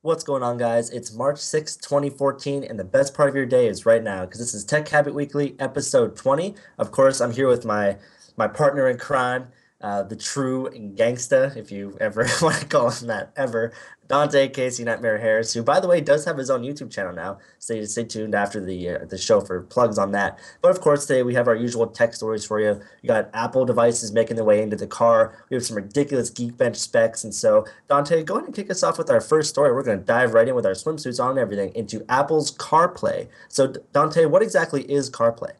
What's going on, guys? It's March 6th, 2014, and the best part of your day is right now because this is Tech Habit Weekly, episode 20. Of course, I'm here with my partner in crime, the true gangsta, if you ever want to call him that, ever, Dante Casey Nightmare Harris, who, by the way, does have his own YouTube channel now. Stay tuned after the show for plugs on that. But of course, today we have our usual tech stories for you. We got Apple devices making their way into the car. We have some ridiculous Geekbench specs, and so Dante, go ahead and kick us off with our first story. We're going to dive right in with our swimsuits on and everything into Apple's CarPlay. So, Dante, what exactly is CarPlay?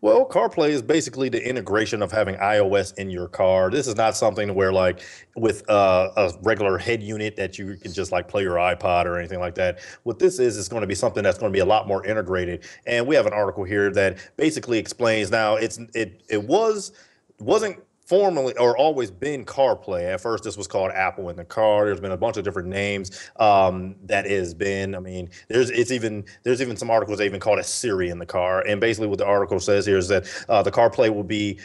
Well, CarPlay is basically the integration of having iOS in your car. This is not something where, like, with a regular head unit that you can just like play your iPod or anything like that. What this is going to be something that's going to be a lot more integrated. And we have an article here that basically explains. Now, it wasn't formerly or always been CarPlay. At first, this was called Apple in the car. There's been a bunch of different names that has been. I mean, there's even some articles that even called it Siri in the car. And basically, what the article says here is that the CarPlay will be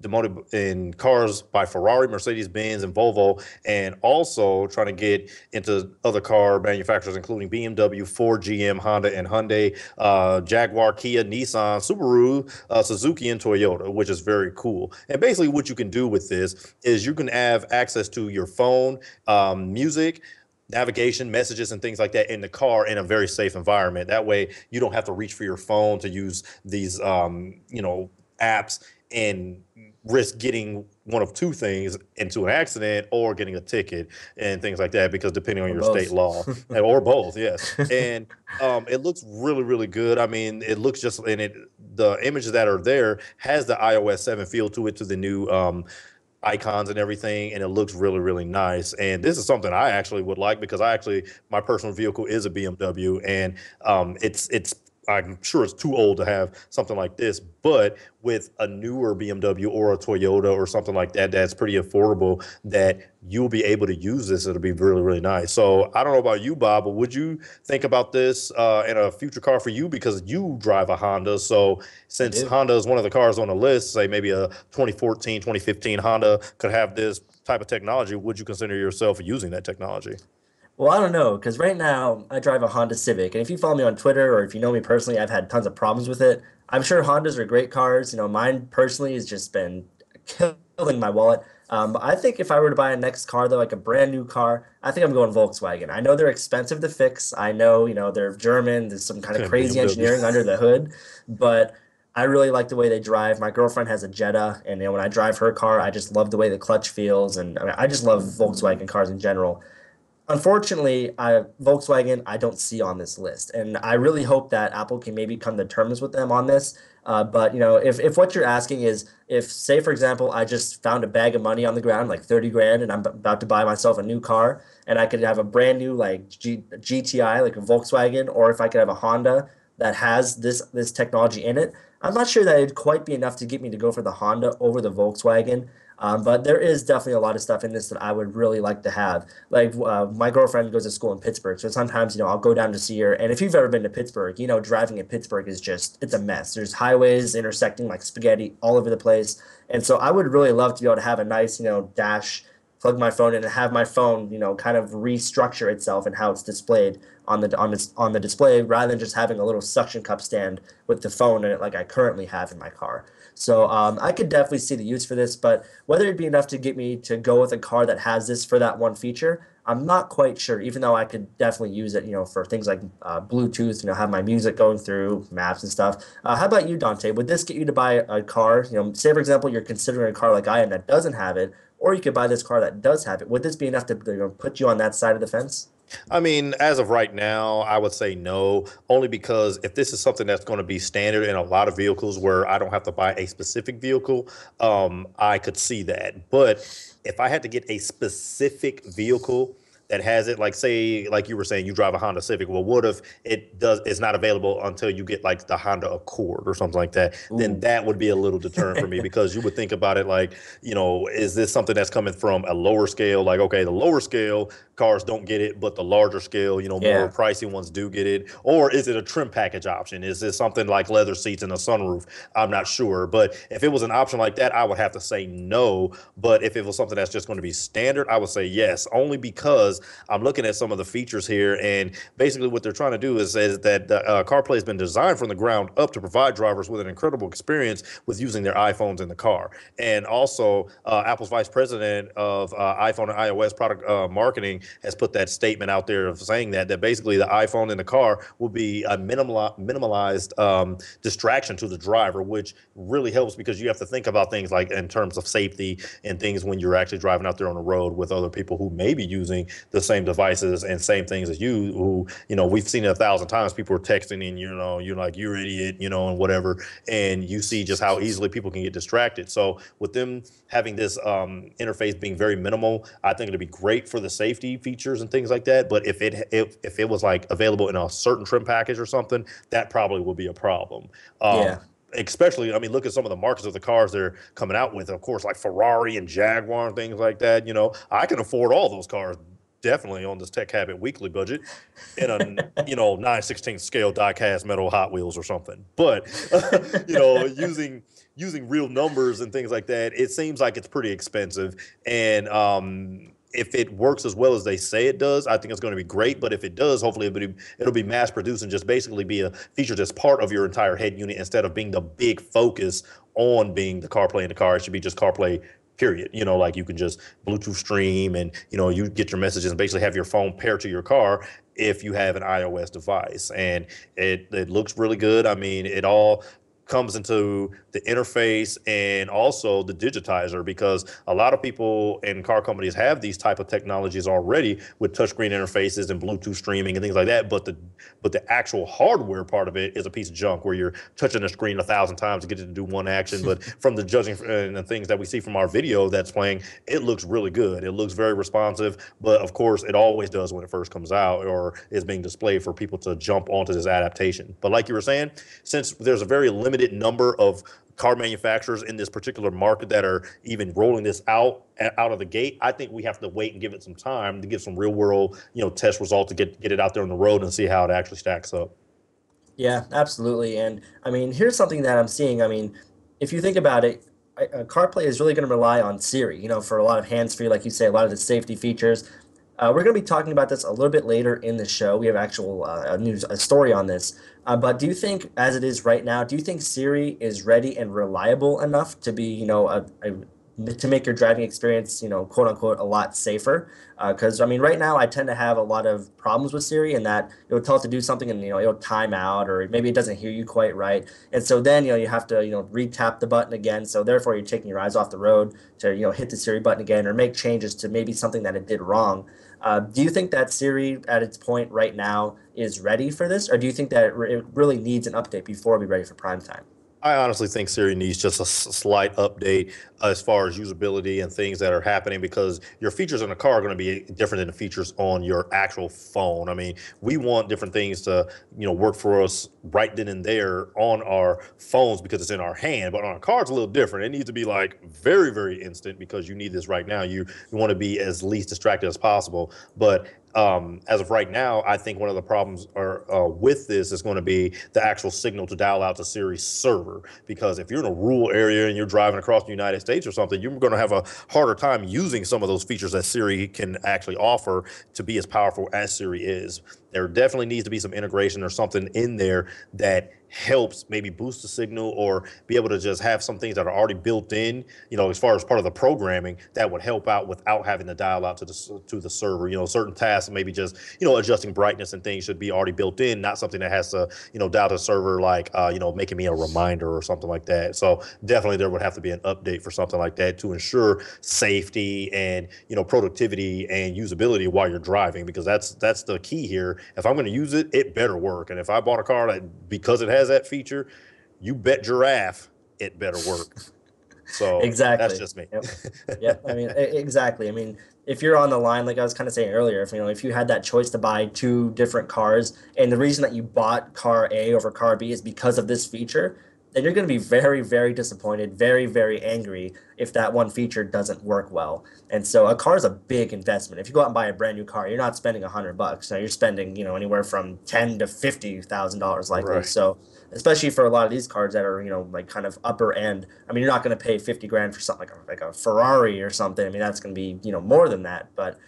demoted in cars by Ferrari, Mercedes-Benz, and Volvo, and also trying to get into other car manufacturers, including BMW, Ford, GM, Honda, and Hyundai, Jaguar, Kia, Nissan, Subaru, Suzuki, and Toyota, which is very cool. And basically, what you can do with this is you can have access to your phone, music, navigation, messages, and things like that in the car in a very safe environment. That way, you don't have to reach for your phone to use these, apps and risk getting one of two things into an accident or getting a ticket and things like that because depending on Or your state both? law or both, yes. And it looks really, really good. I mean, it looks just and it the images that are there has the iOS 7 feel to it, to the new icons and everything, and it looks really, really nice. And this is something I actually would like because my personal vehicle is a BMW, and it's I'm sure it's too old to have something like this, but with a newer BMW or a Toyota or something like that, that's pretty affordable, that you'll be able to use this. It'll be really, really nice. So I don't know about you, Bob, but would you think about this in a future car for you because you drive a Honda? So I since do. Honda is one of the cars on the list, say maybe a 2014, 2015 Honda could have this type of technology, would you consider yourself using that technology? Well, I don't know, because right now I drive a Honda Civic, and if you follow me on Twitter or if you know me personally, I've had tons of problems with it. I'm sure Hondas are great cars. Mine personally has just been killing my wallet. I think if I were to buy a next car, though, like a brand new car, I think I'm going Volkswagen. I know they're expensive to fix. I know, they're German. There's some kind of crazy BMW. engineering under the hood, but I really like the way they drive. My girlfriend has a Jetta, and when I drive her car, I just love the way the clutch feels, and I mean, I just love Volkswagen cars in general. Unfortunately, Volkswagen I don't see on this list, and I really hope that Apple can maybe come to terms with them on this. But if what you're asking is, if say for example, I just found a bag of money on the ground, like 30 grand, and I'm about to buy myself a new car, and I could have a brand new like GTI, like a Volkswagen, or if I could have a Honda that has this technology in it, I'm not sure that it'd quite be enough to get me to go for the Honda over the Volkswagen. But there is definitely a lot of stuff in this that I would really like to have. Like my girlfriend goes to school in Pittsburgh, so sometimes I'll go down to see her. And if you've ever been to Pittsburgh, driving in Pittsburgh is just it's a mess. There's highways intersecting like spaghetti all over the place, and so I would really love to be able to have a nice dash, plug my phone in, and have my phone kind of restructure itself and how it's displayed on the display rather than just having a little suction cup stand with the phone in it like I currently have in my car. So I could definitely see the use for this, but whether it'd be enough to get me to go with a car that has this for that one feature, I'm not quite sure. Even though I could definitely use it, for things like Bluetooth, have my music going through maps and stuff. How about you, Dante? Would this get you to buy a car? Say for example, you're considering a car like I am that doesn't have it, or you could buy this car that does have it. Would this be enough to put you on that side of the fence? I mean, as of right now, I would say no, only because if this is something that's going to be standard in a lot of vehicles where I don't have to buy a specific vehicle, I could see that. But if I had to get a specific vehicle that has it, like say, like you were saying, you drive a Honda Civic. Well, what if it's not available until you get like the Honda Accord or something like that? Then Ooh. that would be a little deterrent for me because you would think about it like, is this something that's coming from a lower scale? Like, okay, the lower scale cars don't get it, but the larger scale, more Yeah. pricey ones do get it? Or is it a trim package option? Is it something like leather seats and a sunroof? I'm not sure. But if it was an option like that, I would have to say no. But if it was something that's just going to be standard, I would say yes, only because I'm looking at some of the features here. And basically, what they're trying to do is that CarPlay has been designed from the ground up to provide drivers with an incredible experience with using their iPhones in the car. And also, Apple's vice president of iPhone and iOS product marketing has put that statement out there of saying that basically the iPhone in the car will be a minimalized distraction to the driver, which really helps because you have to think about things like in terms of safety and things when you're actually driving out there on the road with other people who may be using the same devices and same things as you. Who we've seen it 1,000 times. People are texting and you're like you're an idiot, and whatever, and you see just how easily people can get distracted. So with them having this interface being very minimal, I think it'd be great for the safety features and things like that. But if it was like available in a certain trim package or something, that probably would be a problem. Yeah. Especially, I mean, look at some of the markets of the cars they're coming out with, of course, like Ferrari and Jaguar and things like that. I can afford all those cars definitely on this Tech Habit weekly budget in a 9/16 scale die-cast metal Hot Wheels or something. But using real numbers and things like that, it seems like it's pretty expensive. And if it works as well as they say it does, I think it's going to be great. But if it does, hopefully it'll be mass produced and just basically be a feature that's part of your entire head unit instead of being the big focus on being the CarPlay in the car. It should be just CarPlay period. Like you can just Bluetooth stream and, you get your messages and basically have your phone paired to your car if you have an iOS device. And it looks really good. I mean, it all comes into the interface and also the digitizer, because a lot of people and car companies have these type of technologies already with touchscreen interfaces and Bluetooth streaming and things like that. But the actual hardware part of it is a piece of junk where you're touching the screen 1,000 times to get it to do one action. But from the judging and the things that we see from our video that's playing, it looks really good. It looks very responsive. But of course, it always does when it first comes out or is being displayed for people to jump onto this adaptation. But like you were saying, since there's a very limited number of car manufacturers in this particular market that are even rolling this out of the gate, I think we have to wait and give it some time to give some real world, test results to get it out there on the road and see how it actually stacks up. Yeah, absolutely. And I mean, here's something that I'm seeing. I mean, if you think about it, CarPlay is really going to rely on Siri, for a lot of hands-free, like you say, a lot of the safety features. We're going to be talking about this a little bit later in the show. We have actual a story on this. But do you think, as it is right now, do you think Siri is ready and reliable enough to be, to make your driving experience, quote unquote, a lot safer? Because I mean, right now I tend to have a lot of problems with Siri, in that it'll tell it to do something and it'll time out, or maybe it doesn't hear you quite right, and so then you have to re-tap the button again. So therefore, you're taking your eyes off the road to hit the Siri button again or make changes to maybe something that it did wrong. Do you think that Siri at its point right now is ready for this, or do you think that it really needs an update before we're ready for prime time? I honestly think Siri needs just a slight update as far as usability and things that are happening, because your features in the car are going to be different than the features on your actual phone. I mean, we want different things to, work for us right then and there on our phones because it's in our hand. But on a car, it's a little different. It needs to be like very, very instant because you need this right now. You want to be as least distracted as possible. But as of right now, I think one of the problems with this is going to be the actual signal to dial out to Siri's server. Because if you're in a rural area and you're driving across the United States or something, you're going to have a harder time using some of those features that Siri can actually offer to be as powerful as Siri is. There definitely needs to be some integration or something in there that helps maybe boost the signal or be able to just have some things that are already built in, as far as part of the programming that would help out without having to dial out to the server. Certain tasks, maybe just, adjusting brightness and things should be already built in, not something that has to, dial to the server like, making me a reminder or something like that. So definitely there would have to be an update for something like that to ensure safety and, productivity and usability while you're driving, because that's the key here. If I'm going to use it, it better work. And if I bought a car that because it has that feature, you bet giraffe it better work. So that's Exactly. just me. Yep. Yep. I mean, exactly. I mean, if you're on the line, like I was kind of saying earlier, if you had that choice to buy two different cars, and the reason that you bought car A over car B is because of this feature, then you're going to be very, very disappointed, very, very angry if that one feature doesn't work well. And so a car is a big investment. If you go out and buy a brand new car, you're not spending $100. Now you're spending, anywhere from ten to $50,000 likely. Right. So especially for a lot of these cars that are, like kind of upper end. I mean, you're not going to pay 50 grand for something like a Ferrari or something. I mean, that's going to be, more than that. But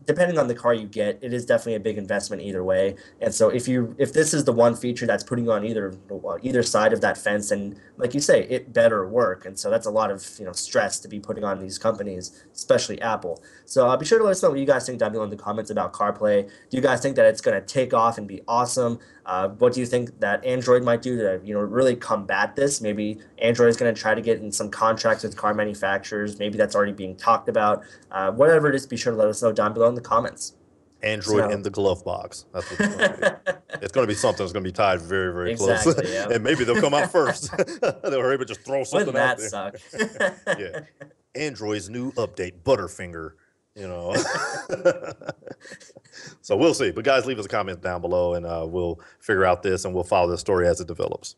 depending on the car you get, it is definitely a big investment either way. And so if this is the one feature that's putting you on either side of that fence, and like you say, it better work. And so that's a lot of stress to be putting on these companies, especially Apple. So be sure to let us know what you guys think down below in the comments about CarPlay. Do you guys think that it's going to take off and be awesome? What do you think that Android might do to really combat this? Maybe Android is going to try to get in some contracts with car manufacturers. Maybe that's already being talked about. Whatever it is, be sure to let us know down below in the comments. Android So in the glove box. That's what it's going to be. It's going to be something that's going to be tied very, very close. exactly, yeah. And maybe they'll come out first. They'll hurry up and just throw Wouldn't something out that there. suck? Yeah. Android's new update, Butterfinger. You know. So we'll see. But guys, leave us a comment down below, and we'll figure out this, and we'll follow the story as it develops.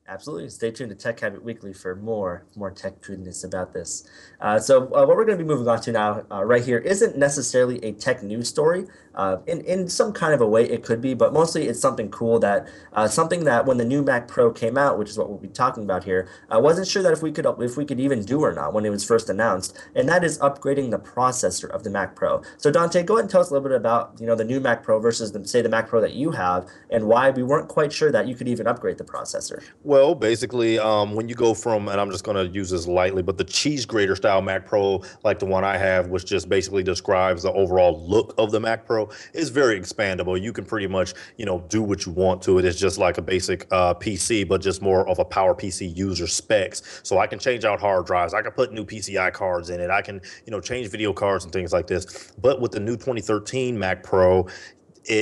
Absolutely. Stay tuned to Tech Habit Weekly for more tech goodness about this. So what we're going to be moving on to now, right here, isn't necessarily a tech news story. In some kind of a way, it could be, but mostly it's something cool something that when the new Mac Pro came out, which is what we'll be talking about here, I wasn't sure that if we could even do or not when it was first announced, and that is upgrading the processor of the Mac Pro. So Dante, go ahead and tell us a little bit about the new Mac Pro versus the Mac Pro that you have, and why we weren't quite sure that you could even upgrade the processor. Well, basically, when you go from, and I'm just going to use this lightly, but the cheese grater style Mac Pro, like the one I have, which just basically describes the overall look of the Mac Pro, is very expandable. You can pretty much, do what you want to it. It's just like a basic PC, but just more of a power PC user specs. So I can change out hard drives. I can put new PCI cards in it. I can, change video cards and things like this. But with the new 2013 Mac Pro,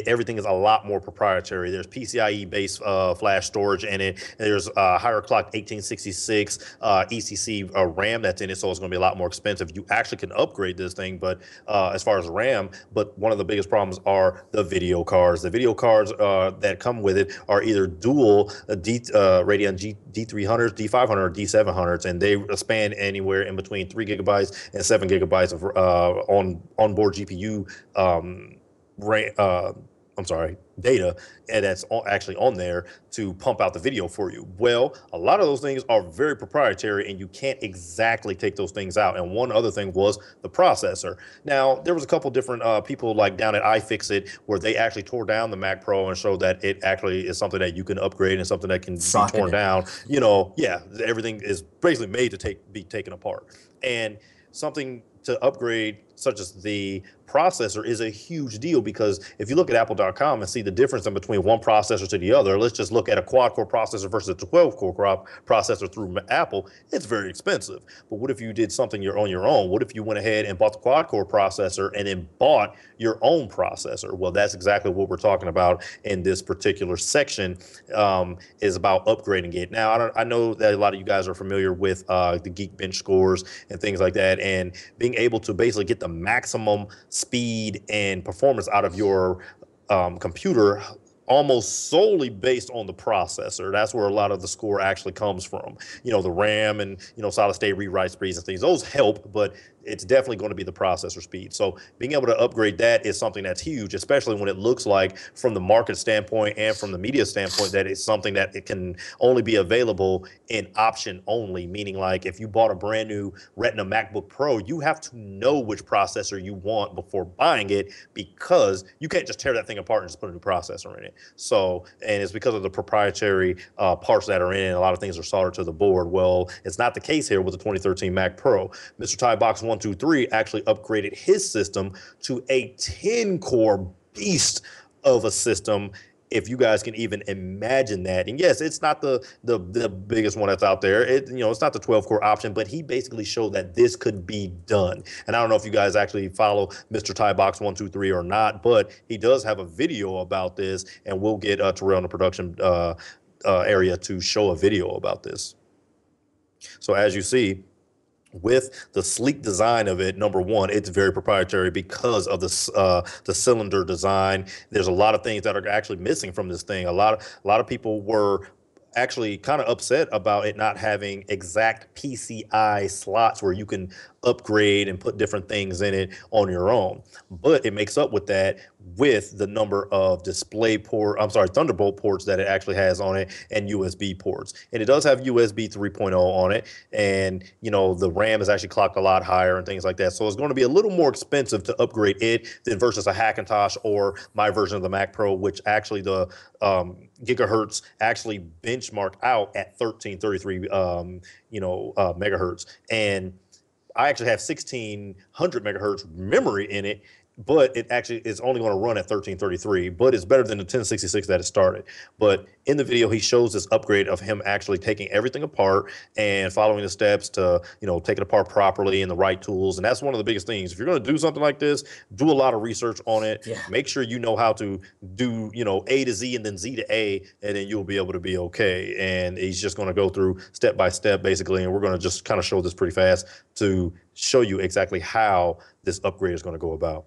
everything is a lot more proprietary. There's PCIe based flash storage in it. There's higher clocked 1866 ECC RAM that's in it, so it's going to be a lot more expensive. You actually can upgrade this thing, but as far as RAM, but one of the biggest problems are the video cards. The video cards that come with it are either dual Radeon D300s, D500, or D700s, and they span anywhere in between 3 gigabytes and 7 gigabytes of onboard GPU data, and that's actually on there to pump out the video for you. Well, a lot of those things are very proprietary, and you can't exactly take those things out. And one other thing was the processor. Now, there was a couple different people like down at iFixit where they actually tore down the Mac Pro and showed that it actually is something that you can upgrade and something that can be torn down. Yeah, everything is basically made to be taken apart. And something to upgrade, such as the processor, is a huge deal, because if you look at apple.com and see the difference in between one processor to the other, let's just look at a quad-core processor versus a 12-core processor through Apple, it's very expensive. But what if you did something on your own? What if you went ahead and bought the quad-core processor and then bought your own processor? Well, that's exactly what we're talking about in this particular section, is about upgrading it. Now, I know that a lot of you guys are familiar with the Geekbench scores and things like that, and being able to basically get the maximum speed and performance out of your computer almost solely based on the processor. That's where a lot of the score actually comes from. The RAM and, solid state rewrite speeds and things, those help, but it's definitely going to be the processor speed. So being able to upgrade that is something that's huge, especially when it looks like, from the market standpoint and from the media standpoint, that it's something that it can only be available in option only, meaning like if you bought a brand new Retina MacBook Pro, you have to know which processor you want before buying it, because you can't just tear that thing apart and just put a new processor in it. So, and it's because of the proprietary parts that are in it, and a lot of things are soldered to the board. Well, it's not the case here with the 2013 Mac Pro. Mr. Tybox123 actually upgraded his system to a 10-core beast of a system, if you guys can even imagine that. And yes, it's not the biggest one that's out there. It's not the 12-core option, but he basically showed that this could be done. And I don't know if you guys actually follow Mr. Tybox123 or not, but he does have a video about this, and we'll get Terrell in the production area to show a video about this. So as you see, with the sleek design of it, number one, it's very proprietary because of the cylinder design. There's a lot of things that are actually missing from this thing. A lot of people were actually kind of upset about it not having exact PCI slots where you can upgrade and put different things in it on your own. But it makes up with that with the number of Thunderbolt ports that it actually has on it and USB ports. And it does have USB 3.0 on it. And, the RAM is actually clocked a lot higher and things like that. So it's going to be a little more expensive to upgrade it than versus a Hackintosh or my version of the Mac Pro, which actually the gigahertz actually benchmarked out at 1333, megahertz. And I actually have 1600 megahertz memory in it, but it actually is only going to run at 1333, but it's better than the 1066 that it started. But in the video, he shows this upgrade of him actually taking everything apart and following the steps to, take it apart properly and the right tools. And that's one of the biggest things. If you're going to do something like this, do a lot of research on it. Yeah. Make sure you know how to do, A to Z and then Z to A, and then you'll be able to be okay. And he's just going to go through step by step, basically. And we're going to just kind of show this pretty fast to show you exactly how this upgrade is going to go about.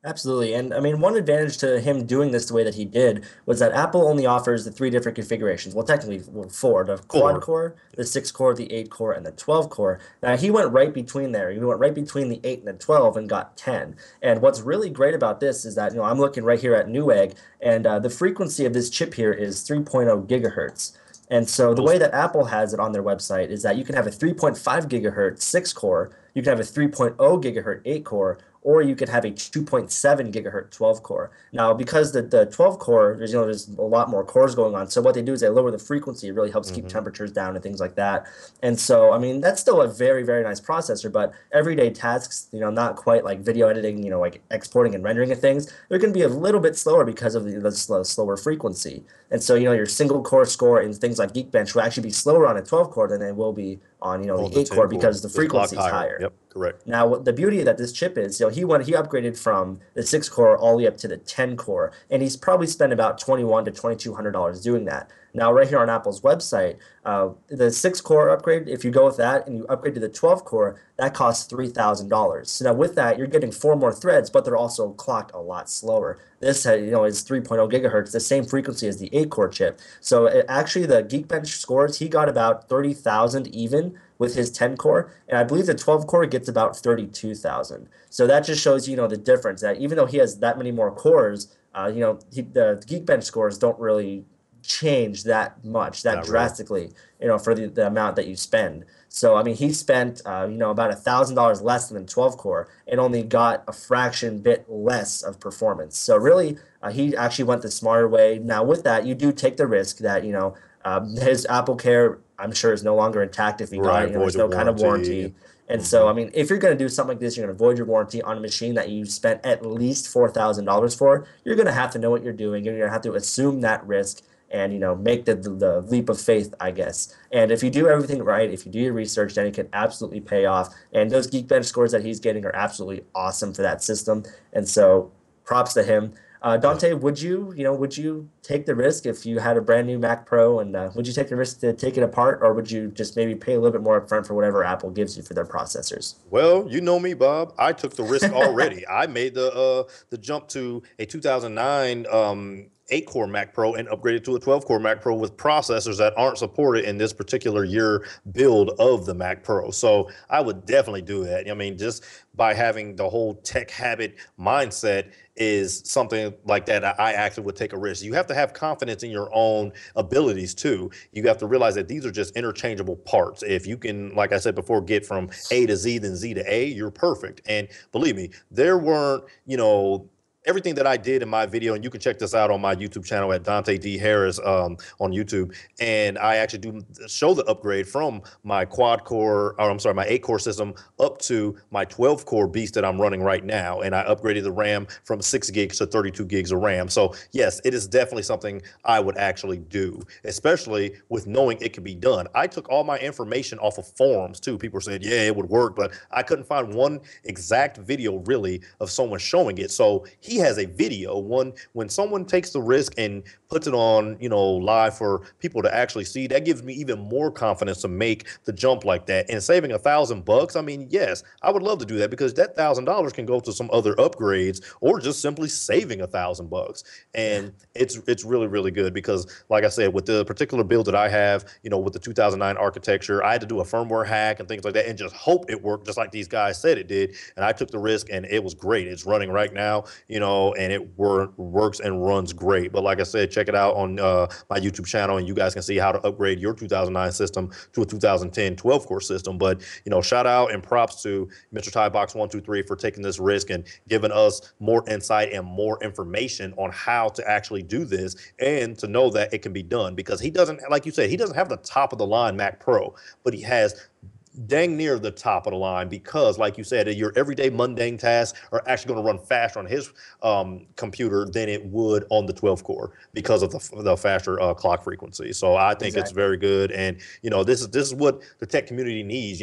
Absolutely. And I mean, one advantage to him doing this the way that he did was that Apple only offers the three different configurations. Well, technically, four: the quad Four. core, the 6 core, the 8 core, and the 12 core. Now, he went right between there. He went right between the 8 and the 12 and got 10. And what's really great about this is that, I'm looking right here at Newegg, and the frequency of this chip here is 3.0 gigahertz. And so the way that Apple has it on their website is that you can have a 3.5 gigahertz 6 core, you can have a 3.0 gigahertz 8 core, or you could have a 2.7 gigahertz 12 core. Now, because the 12 core, there's a lot more cores going on. So what they do is they lower the frequency. It really helps keep temperatures down and things like that. And so, I mean, that's still a very, very nice processor, but everyday tasks, not quite like video editing, like exporting and rendering of things, they're going to be a little bit slower because of the slower frequency. And so, your single core score and things like Geekbench will actually be slower on a 12 core than they will be on, the 8 core because the frequency is higher. Yep, correct. Now, the beauty that this chip is, he upgraded from the 6 core all the way up to the 10 core, and he's probably spent about $2,100 to $2,200 doing that. Now, right here on Apple's website, the 6 core upgrade, if you go with that and you upgrade to the 12 core, that costs $3,000. So now with that, you're getting 4 more threads, but they're also clocked a lot slower. This, is 3.0 gigahertz, the same frequency as the 8 core chip. So actually, the Geekbench scores, he got about 30,000 even with his 10 core, and I believe the 12 core gets about 32,000. So that just shows the difference, that even though he has that many more cores, the Geekbench scores don't really change that much, that Not really. drastically, for the amount that you spend. So I mean, he spent about $1,000 less than the 12 core and only got a fraction bit less of performance. So really, he actually went the smarter way. Now with that, you do take the risk that his Apple Care, I'm sure, is no longer intact if he got Right, it. There's void no of kind of warranty. warranty. And so, I mean, if you're going to do something like this, you're going to void your warranty on a machine that you spent at least $4,000 for. You're going to have to know what you're doing. You're going to have to assume that risk and make the leap of faith, I guess. And if you do everything right, if you do your research, then it can absolutely pay off. And those Geekbench scores that he's getting are absolutely awesome for that system. And so, props to him. Dante, would you take the risk if you had a brand new Mac Pro, and would you take the risk to take it apart, or would you just maybe pay a little bit more upfront for whatever Apple gives you for their processors? Well, you know me, Bob. I took the risk already. I made the jump to a 2009 8-core Mac Pro and upgraded to a 12-core Mac Pro with processors that aren't supported in this particular year build of the Mac Pro. So I would definitely do that. I mean, just by having the whole tech habit mindset is something like that I actually would take a risk. You have to have confidence in your own abilities too. You have to realize that these are just interchangeable parts. If you can, like I said before, get from A to Z, then Z to A, you're perfect. And believe me, there weren't, everything that I did in my video, and you can check this out on my YouTube channel at Dante D. Harris on YouTube. And I actually do show the upgrade from my my 8-core system up to my 12-core beast that I'm running right now. And I upgraded the RAM from 6 gigs to 32 gigs of RAM. So yes, it is definitely something I would actually do, especially with knowing it can be done. I took all my information off of forums too. People said, yeah, it would work, but I couldn't find one exact video really of someone showing it. So he he has a video. When someone takes the risk and puts it on, live for people to actually see, that gives me even more confidence to make the jump like that. And saving $1,000, I mean, yes, I would love to do that because that $1,000 can go to some other upgrades or just simply saving $1,000. Yeah. And it's really really good because, like I said, with the particular build that I have, with the 2009 architecture, I had to do a firmware hack and things like that, and just hope it worked just like these guys said it did. And I took the risk, and it was great. It's running right now, and it works and runs great. But like I said, check it out on my YouTube channel, and you guys can see how to upgrade your 2009 system to a 2010 12-core system. But shout out and props to Mr. Tiebox123 for taking this risk and giving us more insight and more information on how to actually do this and to know that it can be done, because he doesn't, like you said, he doesn't have the top of the line Mac Pro, but he has dang near the top of the line because, like you said, your everyday mundane tasks are actually going to run faster on his computer than it would on the 12 core because of the faster clock frequency. So I think it's Exactly. very good, and this is what the tech community needs.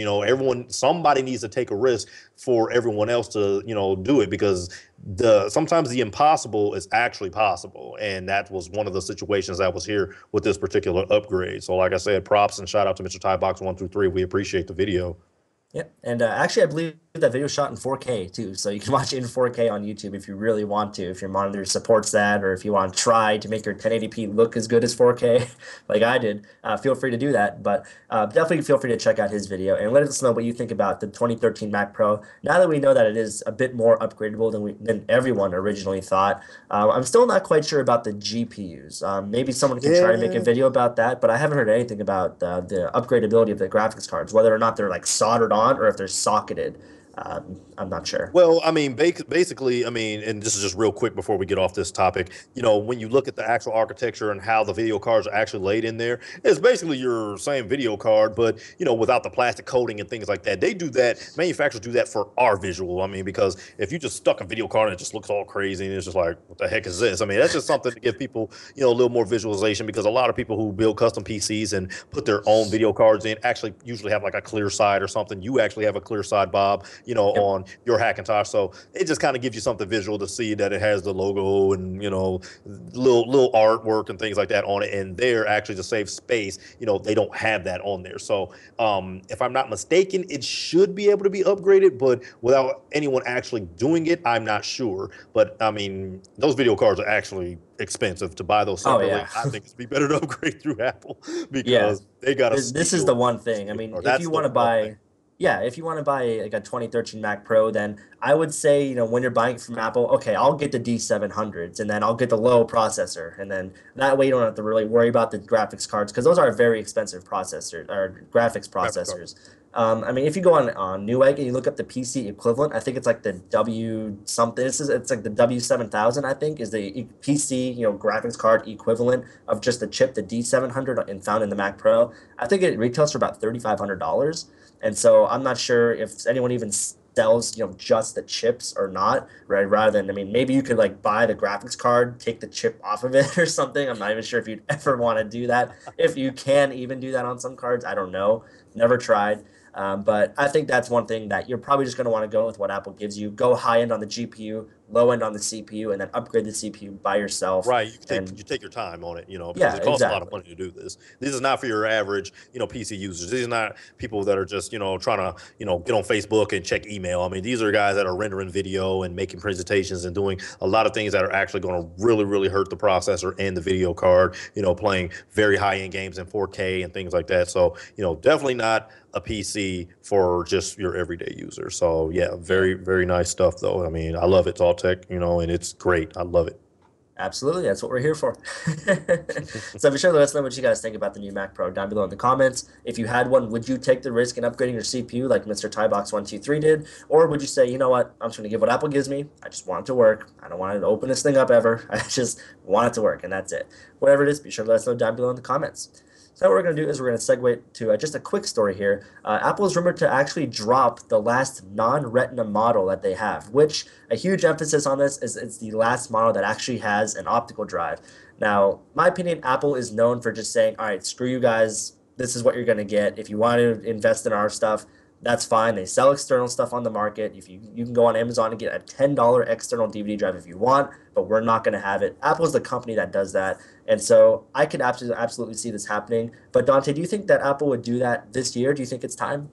Somebody needs to take a risk for everyone else to do it, because sometimes the impossible is actually possible, and that was one of the situations that was here with this particular upgrade. So like I said, props and shout out to Mr. Tiebox123. We appreciate the video. Yep. And actually, I believe that video shot in 4K too. So you can watch it in 4K on YouTube if you really want to, if your monitor supports that, or if you want to try to make your 1080p look as good as 4K, like I did. Feel free to do that. But definitely feel free to check out his video and let us know what you think about the 2013 Mac Pro. Now that we know that it is a bit more upgradable than everyone originally thought, I'm still not quite sure about the GPUs. Maybe someone can try to make a Yeah. video about that, but I haven't heard anything about the upgradability of the graphics cards, whether or not they're like soldered on or if they're socketed. I'm not sure. Well, I mean, basically, I mean, and this is just real quick before we get off this topic. When you look at the actual architecture and how the video cards are actually laid in there, it's basically your same video card, but without the plastic coating and things like that. They do that. Manufacturers do that for our visual. I mean, because if you just stuck a video card and it just looks all crazy and it's just like, what the heck is this? I mean, that's just something to give people, a little more visualization, because a lot of people who build custom PCs and put their own video cards in actually usually have like a clear side or something. You actually have a clear side, Bob, Yep. on your Hackintosh. So it just kind of gives you something visual to see that it has the logo and little artwork and things like that on it. And they're actually, to save space, they don't have that on there. So if I'm not mistaken, it should be able to be upgraded, but without anyone actually doing it, I'm not sure. But I mean, those video cards are actually expensive. To buy those Oh separately, yeah. I think it'd be better to upgrade through Apple Yeah. because they got a This is the steal. one thing. I Steal mean, card. if That's you the want to one thing. buy, yeah, if you want to buy like a 2013 Mac Pro, then I would say, when you're buying from Apple, okay, I'll get the D700s and then I'll get the low processor. And then that way you don't have to really worry about the graphics cards because those are very expensive processors or graphics Graphics card. processors. I mean, if you go on Newegg and you look up the PC equivalent, I think it's like the W something. It's like the W7000, I think, is the PC, graphics card equivalent of just the chip, the D700, and found in the Mac Pro. I think it retails for about $3,500. And so I'm not sure if anyone even sells, just the chips or not, right? Rather than, I mean, maybe you could like buy the graphics card, take the chip off of it or something. I'm not even sure if you'd ever want to do that. If you can even do that on some cards, I don't know. Never tried. But I think that's one thing that you're probably just going to want to go with what Apple gives you. Go high end on the GPU, low end on the CPU, and then upgrade the CPU by yourself. Right, And you take your time on it, because yeah, it costs a lot of exactly. money to do this. This is not for your average, PC users. These are not people that are just, trying to, get on Facebook and check email. I mean, these are guys that are rendering video and making presentations and doing a lot of things that are actually going to really, really hurt the processor and the video card. Playing very high end games in 4K and things like that. So, definitely not a PC for just your everyday user. So yeah, Yeah. very, very nice stuff though. I mean, I love it. It's all tech, and it's great. I love it. Absolutely, that's what we're here for. So be sure to let us know what you guys think about the new Mac Pro down below in the comments. If you had one, would you take the risk in upgrading your CPU like Mr. Tiebox123 did? Or would you say, you know what, I'm just going to give what Apple gives me. I just want it to work. I don't want to open this thing up ever. I just want it to work, and that's it. Whatever it is, be sure to let us know down below in the comments. So what we're going to do is we're going to segue to just a quick story here. Apple is rumored to actually drop the last non-Retina model that they have, which a huge emphasis on this is it's the last model that actually has an optical drive. Now, my opinion, Apple is known for just saying, all right, screw you guys. This is what you're going to get. If you want to invest in our stuff, That's fine. They sell external stuff on the market. If you can go on Amazon and get a $10 external DVD drive if you want, but we're not going to have it. Apple's the company that does that. And so I could absolutely see this happening. But Dante, do you think that Apple would do that this year? Do you think it's time?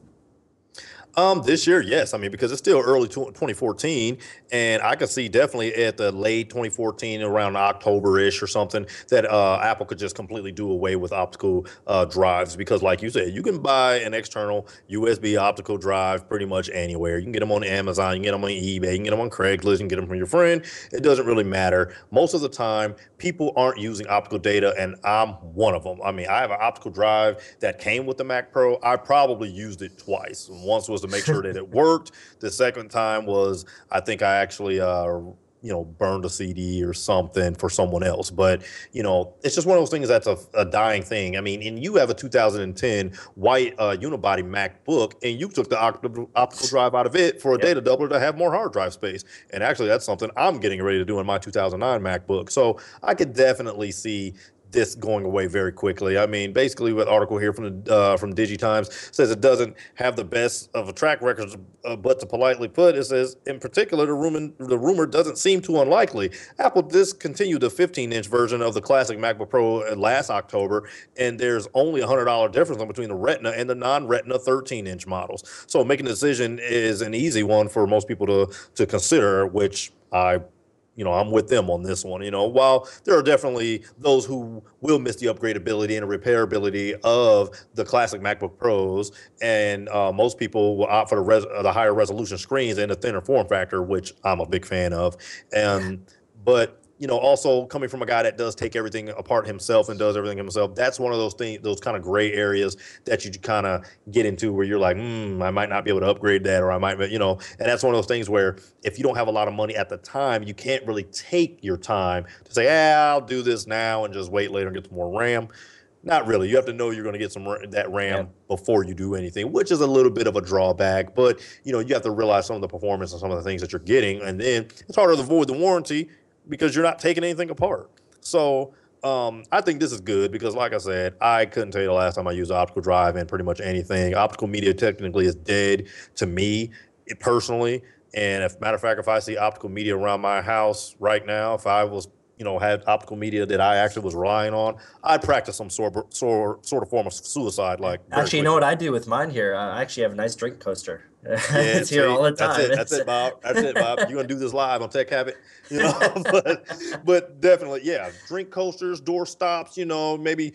This year, yes. I mean, because it's still early 2014, and I could see definitely at the late 2014, around October-ish or something, that Apple could just completely do away with optical drives. Because, like you said, you can buy an external USB optical drive pretty much anywhere. You can get them on Amazon, you can get them on eBay, you can get them on Craigslist, you can get them from your friend. It doesn't really matter. Most of the time, people aren't using optical data, and I'm one of them. I mean, I have an optical drive that came with the Mac Pro. I probably used it twice. Once was to make sure that it worked. The second time was, I think I actually burned a CD or something for someone else. But it's just one of those things that's a dying thing. I mean, and you have a 2010 white unibody MacBook, and you took the optical drive out of it for a Yep. data doubler to have more hard drive space. And actually, that's something I'm getting ready to do in my 2009 MacBook. So I could definitely see this going away very quickly. I mean, basically, what article here from DigiTimes says it doesn't have the best of a track record, but to politely put, it says in particular the rumor doesn't seem too unlikely. Apple discontinued the 15-inch version of the classic MacBook Pro last October, and there's only $100 difference between the Retina and the non-Retina 13-inch models. So making a decision is an easy one for most people to consider, which I'm with them on this one. While there are definitely those who will miss the upgradability and the repairability of the classic MacBook Pros, and most people will opt for the higher resolution screens and the thinner form factor, which I'm a big fan of. But also coming from a guy that does take everything apart himself and does everything himself, that's one of those things, those kind of gray areas that you kind of get into where you're like, I might not be able to upgrade that, or I might, and that's one of those things where if you don't have a lot of money at the time, you can't really take your time to say, I'll do this now and just wait later and get some more RAM. Not really. You have to know you're going to get that Yeah. RAM before you do anything, which is a little bit of a drawback. But you have to realize some of the performance and some of the things that you're getting, and then it's harder to avoid the warranty because you're not taking anything apart. So I think this is good because, like I said, I couldn't tell you the last time I used an optical drive in pretty much anything. Optical media technically is dead to me personally. And if matter of fact, if I see optical media around my house right now, if I was had optical media that I actually was relying on, I'd practice some sort of form of suicide like very Actually, you know what quickly. I do with mine here? I actually have a nice drink coaster. Yeah, It's here see, all the that's time. it. That's It's it, Bob. That's it, Bob. You're gonna do this live on Tech Habit, but definitely, yeah. Drink coasters, door stops, maybe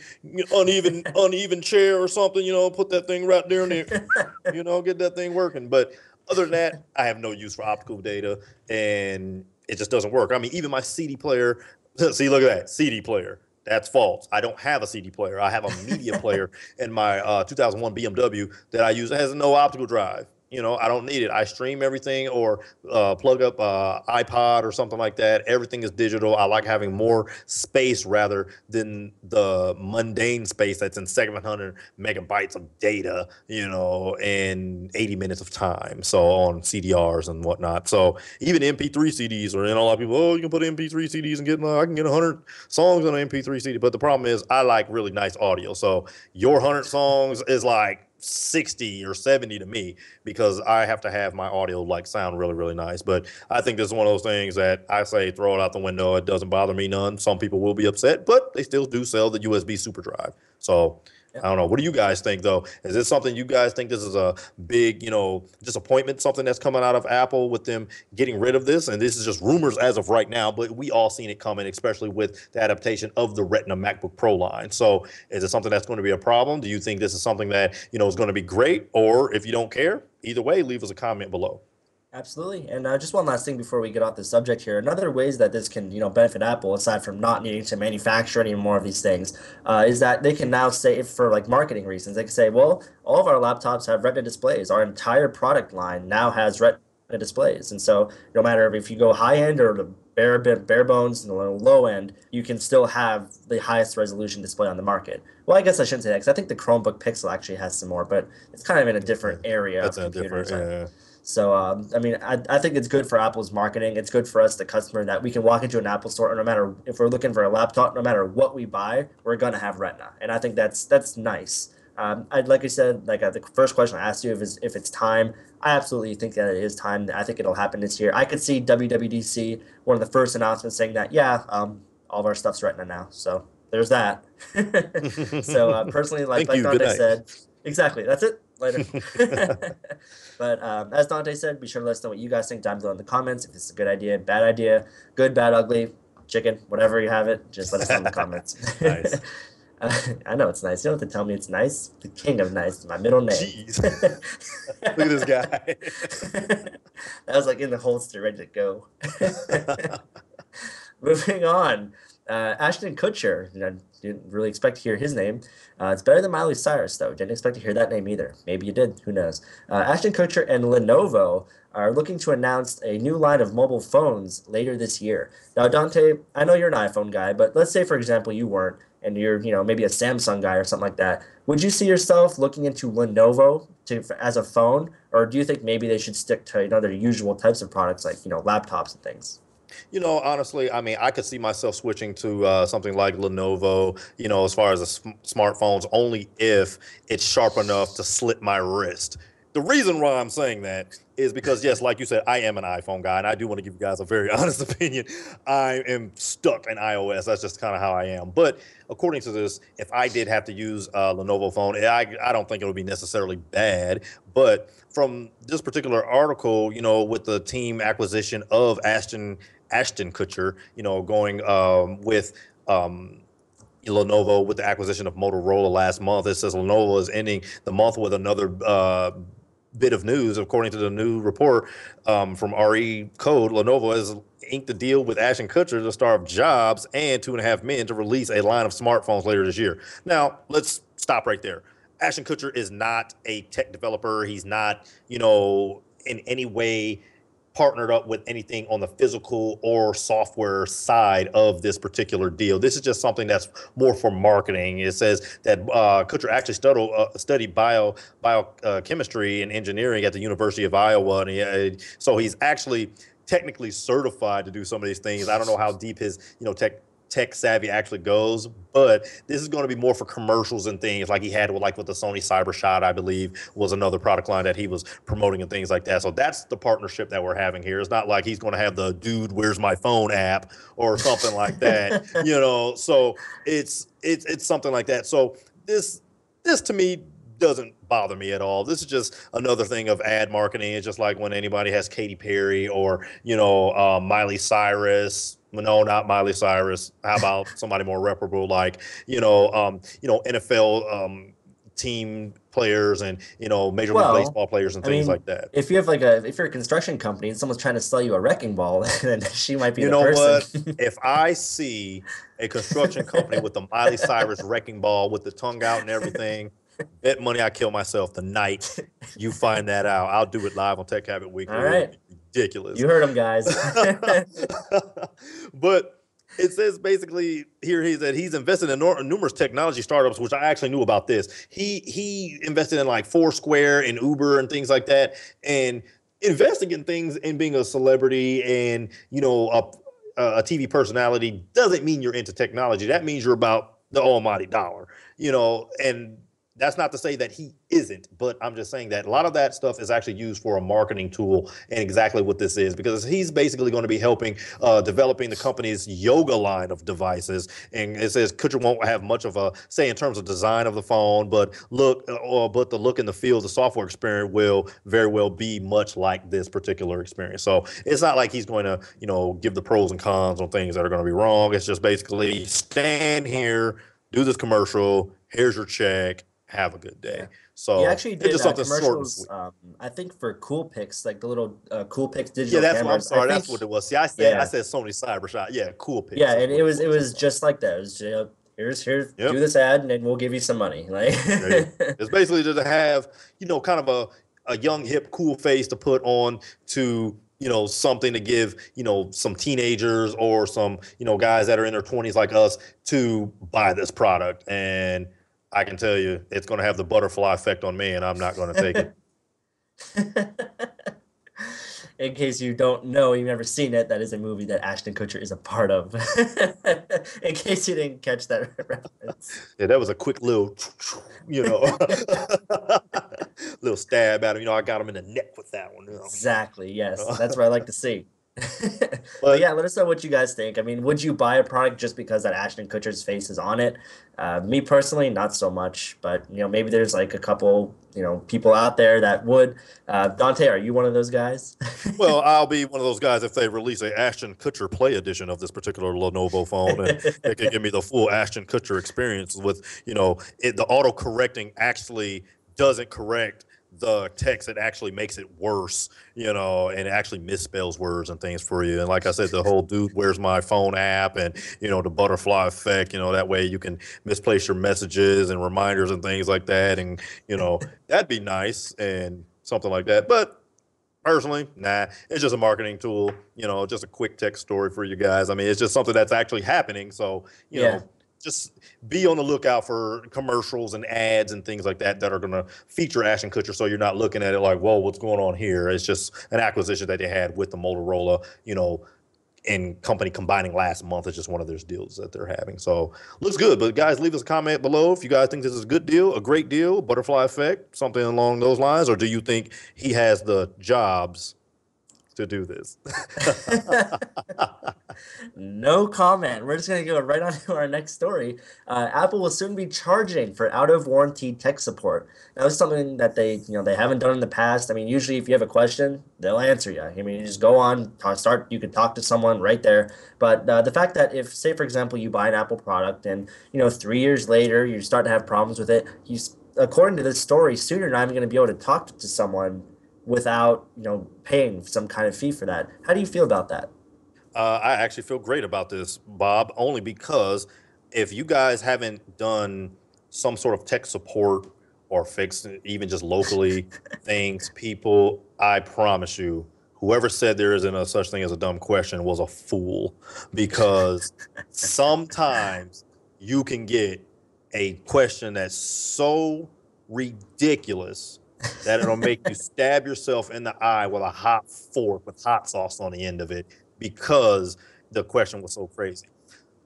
uneven chair or something, put that thing right there in there, get that thing working. But other than that, I have no use for optical data, and it just doesn't work. I mean, even my CD player. See, look at that CD player. That's false. I don't have a CD player. I have a media player in my 2001 BMW that I use. It has no optical drive. I don't need it. I stream everything or plug up iPod or something like that. Everything is digital. I like having more space rather than the mundane space that's in 700 megabytes of data, and 80 minutes of time. So on CDRs and whatnot. So even MP3 CDs are in. A lot of people, you can put MP3 CDs and I can get 100 songs on an MP3 CD. But the problem is, I like really nice audio. So your 100 songs is like 60 or 70 to me because I have to have my audio like sound really, really nice. But I think this is one of those things that I say throw it out the window. It doesn't bother me none. Some people will be upset, but they still do sell the USB super drive. So I don't know. What do you guys think though? Is this something you guys think this is a big, disappointment, something that's coming out of Apple with them getting rid of this? And this is just rumors as of right now, but we all seen it coming, especially with the adaptation of the Retina MacBook Pro line. So is it something that's going to be a problem? Do you think this is something that, is going to be great? Or if you don't care, either way, leave us a comment below. Absolutely. And just one last thing before we get off the subject here. Another ways that this can, benefit Apple, aside from not needing to manufacture any more of these things, is that they can now say, if for like marketing reasons, they can say, well, all of our laptops have Retina displays. Our entire product line now has Retina displays. And so no matter if you go high end or the bare bones and the low end, you can still have the highest resolution display on the market. Well, I guess I shouldn't say that because I think the Chromebook Pixel actually has some more, but it's kind of in a different area That's of a different, computers. yeah. So, I mean, I think it's good for Apple's marketing. It's good for us, the customer, that we can walk into an Apple store and no matter if we're looking for a laptop, no matter what we buy, we're gonna have Retina, and I think that's nice. I'd like I said, like the first question I asked you if it's time. I absolutely think that it is time. I think it'll happen this year. I could see WWDC, one of the first announcements saying that, yeah, all of our stuff's Retina now. So there's that. So personally, Thank like you. Good Dante night. said, exactly. That's it. Later. But as Dante said, be sure to let us know what you guys think down below in the comments. If this is a good idea, bad idea, good, bad, ugly, chicken, whatever you have it, just let us know in the comments. Nice. I know it's nice. You don't have to tell me it's nice. The king of nice is my middle name. Jeez. Look at this guy. That was like in the holster, ready to go. Moving on. Ashton Kutcher. Didn't really expect to hear his name. It's better than Miley Cyrus, though. Didn't expect to hear that name either. Maybe you did. Who knows? Ashton Kutcher and Lenovo are looking to announce a new line of mobile phones later this year. Now, Dante, I know you're an iPhone guy, but let's say, for example, you weren't, and you're, maybe a Samsung guy or something like that. Would you see yourself looking into Lenovo as a phone, or do you think maybe they should stick to, their usual types of products like, laptops and things? Honestly, I mean, I could see myself switching to something like Lenovo, as far as the smartphones, only if it's sharp enough to slit my wrist. The reason why I'm saying that is because, yes, like you said, I am an iPhone guy, and I do want to give you guys a very honest opinion. I am stuck in iOS. That's just kind of how I am. But according to this, if I did have to use a Lenovo phone, I don't think it would be necessarily bad. But from this particular article, with the team acquisition of Ashton Kutcher, going with Lenovo with the acquisition of Motorola last month. It says Lenovo is ending the month with another bit of news. According to the new report from RE Code, Lenovo has inked a deal with Ashton Kutcher, the star of Jobs, and 2.5 Men to release a line of smartphones later this year. Now, let's stop right there. Ashton Kutcher is not a tech developer. He's not, in any way partnered up with anything on the physical or software side of this particular deal. This is just something that's more for marketing. It says that Kutcher actually studied biochemistry and engineering at the University of Iowa, and so he's actually technically certified to do some of these things. I don't know how deep his tech savvy actually goes, but this is going to be more for commercials and things like he had with the Sony CyberShot, I believe, was another product line that he was promoting and things like that. So that's the partnership that we're having here. It's not like he's going to have the "Dude, Where's My Phone" app or something like that, So it's something like that. So this to me doesn't bother me at all. This is just another thing of ad marketing. It's just like when anybody has Katy Perry or Miley Cyrus. No, not Miley Cyrus. How about somebody more reputable like NFL team players and Major League Well, Baseball players and I things mean, like that. if you're a construction company and someone's trying to sell you a wrecking ball, then she might be You the know person. what? If I see a construction company with the Miley Cyrus wrecking ball with the tongue out and everything, bet money I kill myself the night you find that out. I'll do it live on Tech Habit All Weekly. It'll right, be ridiculous. you heard him, guys. But it says basically here he's invested in numerous technology startups, which I actually knew about this. He invested in like Foursquare and Uber and things like that, and investing in things and being a celebrity and a TV personality doesn't mean you're into technology. That means you're about the almighty dollar, and that's not to say that he isn't, but I'm just saying that a lot of that stuff is actually used for a marketing tool, and exactly what this is, because he's basically going to be helping developing the company's yoga line of devices. And it says Kutcher won't have much of a say in terms of design of the phone, but the look and the feel of the software experience will very well be much like this particular experience. So it's not like he's going to, give the pros and cons on things that are going to be wrong. It's just basically stand here, do this commercial, here's your check, have a good day. Yeah. He So actually it's did just something short and commercials, sweet. I think for Cool Pix, like the little Cool Pix Yeah, digital that's what I'm cameras. I sorry. think, That's what it was. See, I yeah, said Sony CyberShot. Yeah, Cool yeah, Pix is and what it it was it was. I'm was sorry. just like that. It was, here's do Yep. this ad, and then we'll give you some money. Like, There you go. It's basically just to have, kind of a young, hip, cool face to put on to, something to give, some teenagers or some, guys that are in their 20s like us to buy this product. And I can tell you it's going to have the butterfly effect on me, and I'm not going to take it. In case you don't know, you've never seen it, that is a movie that Ashton Kutcher is a part of. In case you didn't catch that reference. Yeah, that was a quick little, you know, little stab at him. You know, I got him in the neck with that one. You Exactly. Yes, know. that's what I like to see. But But yeah, let us know what you guys think. I mean, would you buy a product just because that Ashton Kutcher's face is on it? Me personally, not so much. But maybe there's like a couple, people out there that would. Dante, are you one of those guys? Well, I'll be one of those guys if they release a Ashton Kutcher Play edition of this particular Lenovo phone, and they can give me the full Ashton Kutcher experience with, the auto correcting actually doesn't correct the text. It actually makes it worse, and it actually misspells words and things for you. And like I said, the whole dude, where's my phone app, and, the butterfly effect, that way you can misplace your messages and reminders and things like that. And, that'd be nice and something like that. But personally, nah, it's just a marketing tool, just a quick text story for you guys. I mean, it's just something that's actually happening. So, Yeah. just be on the lookout for commercials and ads and things like that that are going to feature Ashton Kutcher. So you're not looking at it like, whoa, what's going on here? It's just an acquisition that they had with the Motorola, and company combining last month. Is just one of those deals that they're having. So looks good. But guys, leave us a comment below if you guys think this is a good deal, a great deal, butterfly effect, something along those lines, or do you think he has the jobs to do this? No comment. We're just going to go right on to our next story. Apple will soon be charging for out of warranty tech support. That was something that they haven't done in the past. I mean, usually if you have a question, they'll answer you. I mean, you just go on, you can talk to someone right there. But the fact that if, say, for example, you buy an Apple product and, 3 years later you start to have problems with it, according to this story, soon you're not even going to be able to talk to someone without, paying some kind of fee for that. How do you feel about that? I actually feel great about this, Bob, only because if you guys haven't done some sort of tech support or fixed even just locally things, people, I promise you, whoever said there isn't a such thing as a dumb question was a fool, because sometimes you can get a question that's so ridiculous that it'll make you stab yourself in the eye with a hot fork with hot sauce on the end of it because the question was so crazy.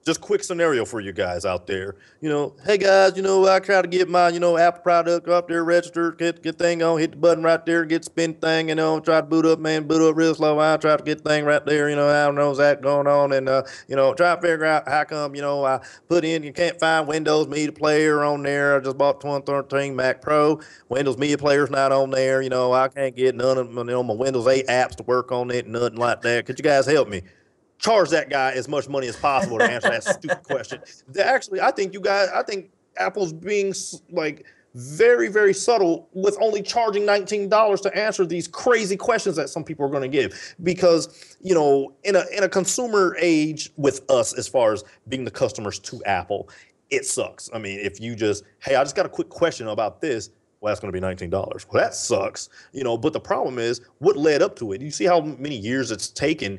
Just quick scenario for you guys out there. Hey guys, I try to get my, Apple product up there, registered, get thing on, hit the button right there, get spin thing, try to boot up, man, boot up real slow. I try to get the thing right there, I don't know that going on, and try to figure out how come, I put in, you can't find Windows Media Player on there. I just bought 2013 Mac Pro. Windows Media Player's not on there. I can't get none of my Windows 8 apps to work on it, nothing like that. Could you guys help me? Charge that guy as much money as possible to answer that stupid question. Actually, I think Apple's being like very, very subtle with only charging $19 to answer these crazy questions that some people are going to give. Because, in a consumer age with us, as far as being the customers to Apple, it sucks. I mean, if you just, hey, I just got a quick question about this. Well, that's going to be $19. Well, that sucks, but the problem is what led up to it. You see how many years it's taken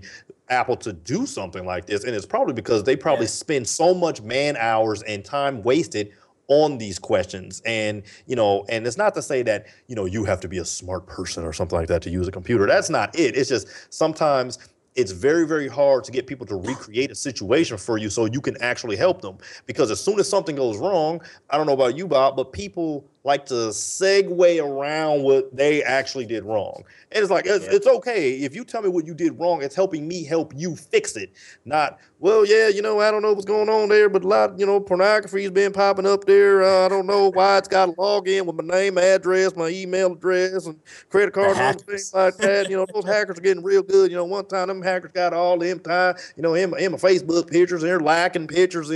Apple to do something like this. And it's probably because they probably Yeah. spend so much man hours and time wasted on these questions. And, and it's not to say that, you have to be a smart person or something like that to use a computer. That's not it. It's just sometimes it's very, very hard to get people to recreate a situation for you so you can actually help them. Because as soon as something goes wrong, I don't know about you, Bob, but people like to segue around what they actually did wrong. And it's like, Yeah. it's okay. If you tell me what you did wrong, it's helping me help you fix it. Not, well, yeah, I don't know what's going on there, but a lot, pornography has been popping up there. I don't know why it's got to log in with my name, address, my email address, and credit The card number, things hackers. like that. Those hackers are getting real good. One time them hackers got all them time, in my Facebook pictures, and they're liking pictures,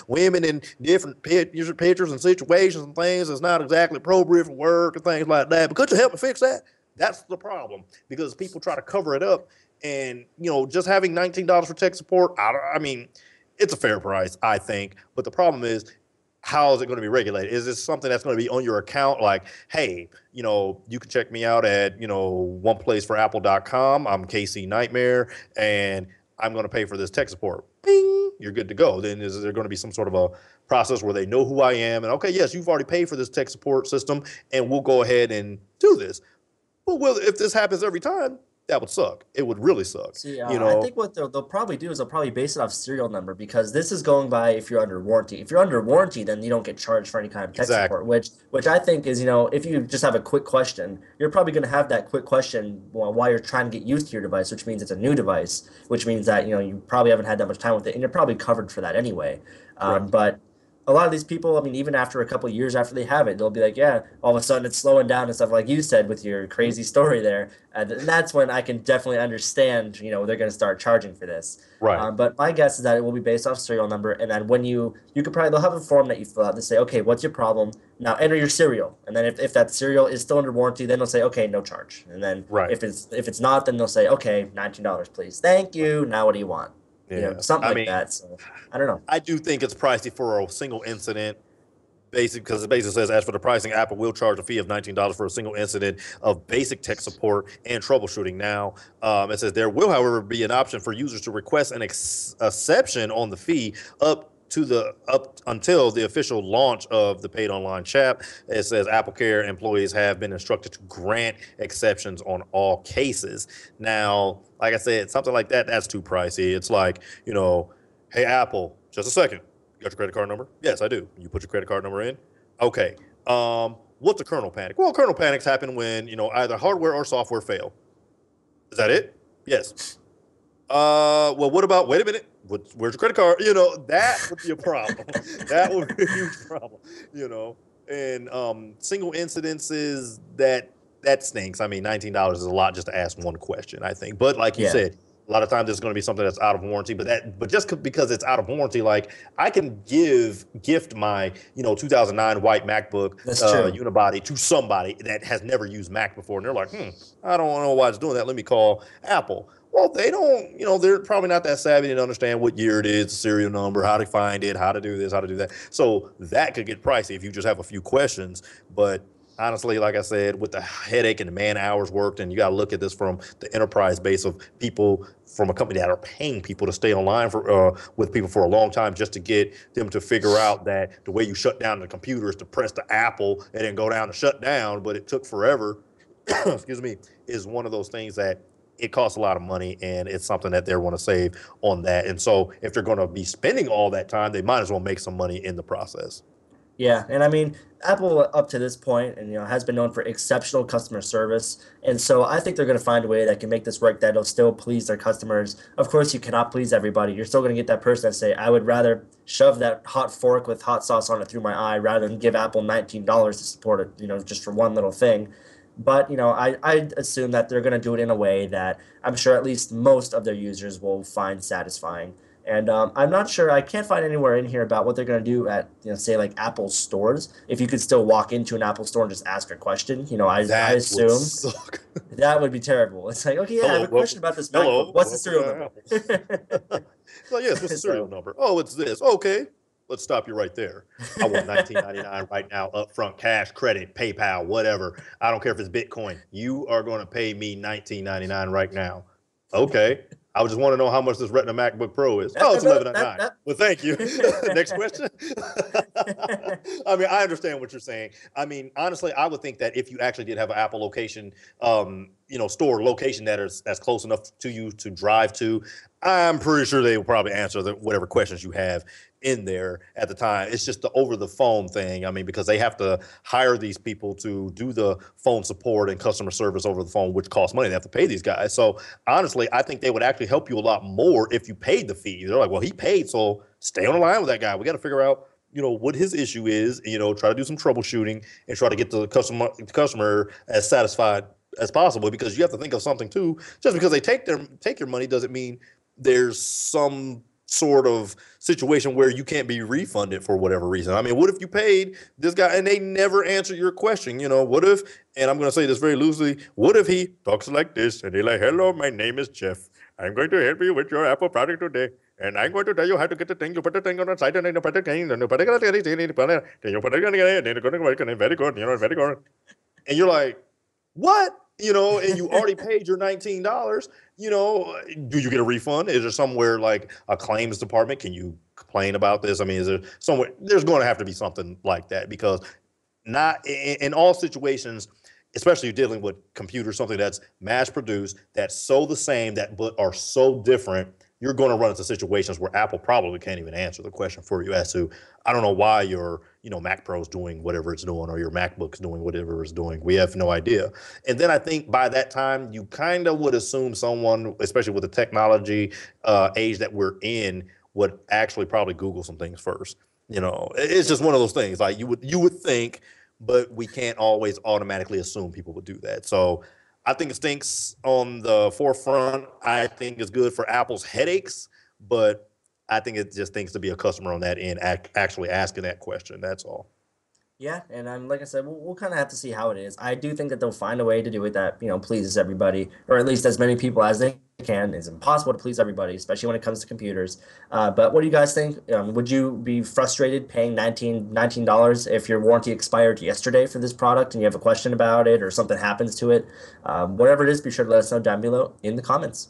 women in different pictures and situations and things that's not exactly appropriate for work and things like that. But could you help me fix that? That's the problem, because people try to cover it up. And, just having $19 for tech support, I mean, it's a fair price, I think. But the problem is, how is it going to be regulated? Is this something that's going to be on your account? Like, hey, you can check me out at, oneplaceforapple.com. I'm KC Nightmare, and I'm going to pay for this tech support. Bing, you're good to go. Then is there going to be some sort of a process where they know who I am? And okay, yes, you've already paid for this tech support system, and we'll go ahead and do this. But well, if this happens every time, that would suck. It would really suck. See, You I know, think what they'll probably do is they'll probably base it off serial number because this is going by if you're under warranty. If you're under warranty, then you don't get charged for any kind of tech exactly. support, which I think is, if you just have a quick question, you're probably going to have that quick question while you're trying to get used to your device, which means it's a new device, which means that, you probably haven't had that much time with it, and you're probably covered for that anyway. Correct. But a lot of these people, I mean, even after a couple of years after they have it, they'll be like, yeah, all of a sudden it's slowing down and stuff like you said with your crazy story there. And that's when I can definitely understand, they're going to start charging for this. Right. But my guess is that it will be based off serial number. And then when they'll have a form that you fill out to say, okay, what's your problem? Now enter your serial. And then if that serial is still under warranty, then they'll say, okay, no charge. And then Right. if it's not, then they'll say, okay, $19, please. Thank you. Now what do you want? Yeah. Something I like mean, that. So I don't know. I do think it's pricey for a single incident. Basic, because it basically says, as for the pricing, Apple will charge a fee of $19 for a single incident of basic tech support and troubleshooting. Now, it says there will, however, be an option for users to request an exception on the fee up until the official launch of the paid online chat. It says Apple Care employees have been instructed to grant exceptions on all cases. Now, like I said, something like that, that's too pricey. It's like, hey, Apple, just a second. You got your credit card number? Yes, I do. You put your credit card number in? Okay. What's a kernel panic? Well, kernel panics happen when, either hardware or software fail. Is that it? Yes. Well, what about, wait a minute, where's your credit card? That would be a problem. That would be a huge problem, and single incidences that stinks. I mean, $19 is a lot just to ask one question, I think. But like you Yeah, said, a lot of times it's going to be something that's out of warranty, but just because it's out of warranty, like I can gift my 2009 white MacBook that's true. unibody to somebody that has never used Mac before, and they're like, I don't know why it's doing that. Let me call Apple. Well, they don't, they're probably not that savvy to understand what year it is, the serial number, how to find it, how to do this, how to do that. So that could get pricey if you just have a few questions. But honestly, like I said, with the headache and the man hours worked, and you got to look at this from the enterprise base of people from a company that are paying people to stay online with people for a long time just to get them to figure out that the way you shut down the computer is to press the Apple and then go down to shut down, but it took forever. Excuse me, is one of those things that it costs a lot of money, and it's something that they want to save on that. And so if they're going to be spending all that time, they might as well make some money in the process. Yeah, and I mean, Apple up to this point, and has been known for exceptional customer service, and so I think they're going to find a way that can make this work that'll still please their customers. Of course, you cannot please everybody. You're still going to get that person that say, "I would rather shove that hot fork with hot sauce on it through my eye rather than give Apple $19 to support it, just for one little thing." But I assume that they're going to do it in a way that I'm sure at least most of their users will find satisfying. And I'm not sure. I can't find anywhere in here about what they're going to do at, say, like Apple stores. If you could still walk into an Apple store and just ask a question, I That would assume suck. that would be terrible. It's like, okay, yeah, I have Hello, a question about this MacBook. What's the serial welcome number? to Apple. So yes, what's the serial So, number? Oh, it's this. Okay, let's stop you right there. I want 19.99 right now, upfront, cash, credit, PayPal, whatever. I don't care if it's Bitcoin. You are going to pay me 19.99 right now. Okay. I just want to know how much this Retina MacBook Pro is. that, Oh, that, it's 11.99. that, Well, thank you. Next question. that. I mean, I understand what you're saying. I mean, honestly, I would think that if you actually did have an Apple location, store location that's close enough to you to drive to, I'm pretty sure they will probably answer whatever questions you have in there at the time. It's just the over the phone thing. I mean, because they have to hire these people to do the phone support and customer service over the phone, which costs money. They have to pay these guys. So honestly, I think they would actually help you a lot more if you paid the fee. They're like, well, he paid, so stay on the line with that guy. We got to figure out, what his issue is, try to do some troubleshooting and try to get the customer as satisfied as possible, because you have to think of something too. Just because they take your money doesn't mean there's some sort of situation where you can't be refunded for whatever reason. I mean, what if you paid this guy and they never answer your question? What if, and I'm going to say this very loosely, what if he talks like this and they're like, hello, my name is Jeff. I'm going to help you with your Apple product today. And I'm going to tell you how to get the thing. You put the thing on the side and then you put the thing, then you put it on the then you put it on the then you're going to work and very good, very good. And you're like, what? And you already paid your $19. Do you get a refund? Is there somewhere like a claims department? Can you complain about this? I mean, is there somewhere? There's going to have to be something like that, because not in all situations especially dealing with computers, something that's mass produced, that's so the same, that but are so different, you're going to run into situations where Apple probably can't even answer the question for you as to, I don't know why your, Mac Pro's doing whatever it's doing or your MacBook's doing whatever it's doing. We have no idea. And then I think by that time, you kind of would assume someone, especially with the technology age that we're in, would actually probably Google some things first. It's just one of those things. Like you would think, but we can't always automatically assume people would do that. So I think it stinks on the forefront. I think it's good for Apple's headaches, but I think it just thinks to be a customer on that end, actually asking that question. That's all. Yeah, and like I said, we'll kind of have to see how it is. I do think that they'll find a way to do it that, pleases everybody, or at least as many people as they can. It's impossible to please everybody, especially when it comes to computers. But what do you guys think? Would you be frustrated paying $19 if your warranty expired yesterday for this product and you have a question about it or something happens to it? Whatever it is, be sure to let us know down below in the comments.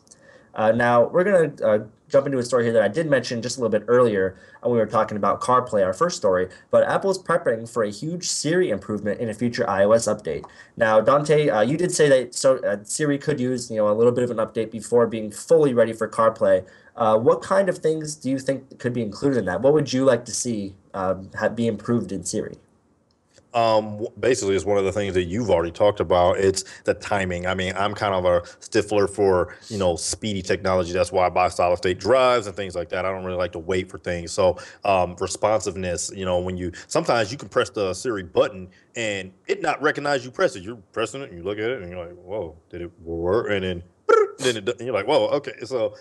Now, we're going to jump into a story here that I did mention just a little bit earlier when we were talking about CarPlay, our first story, but Apple is prepping for a huge Siri improvement in a future iOS update. Now, Dante, you did say that Siri could use, a little bit of an update before being fully ready for CarPlay. What kind of things do you think could be included in that? What would you like to see be improved in Siri? Basically, it's one of the things that you've already talked about. It's the timing. I mean, I'm kind of a stiffler for, speedy technology. That's why I buy solid state drives and things like that. I don't really like to wait for things. So, responsiveness, when sometimes you can press the Siri button and it not recognize you press it. You're pressing it and you look at it and you're like, whoa, did it work? And then you're like, whoa, okay. So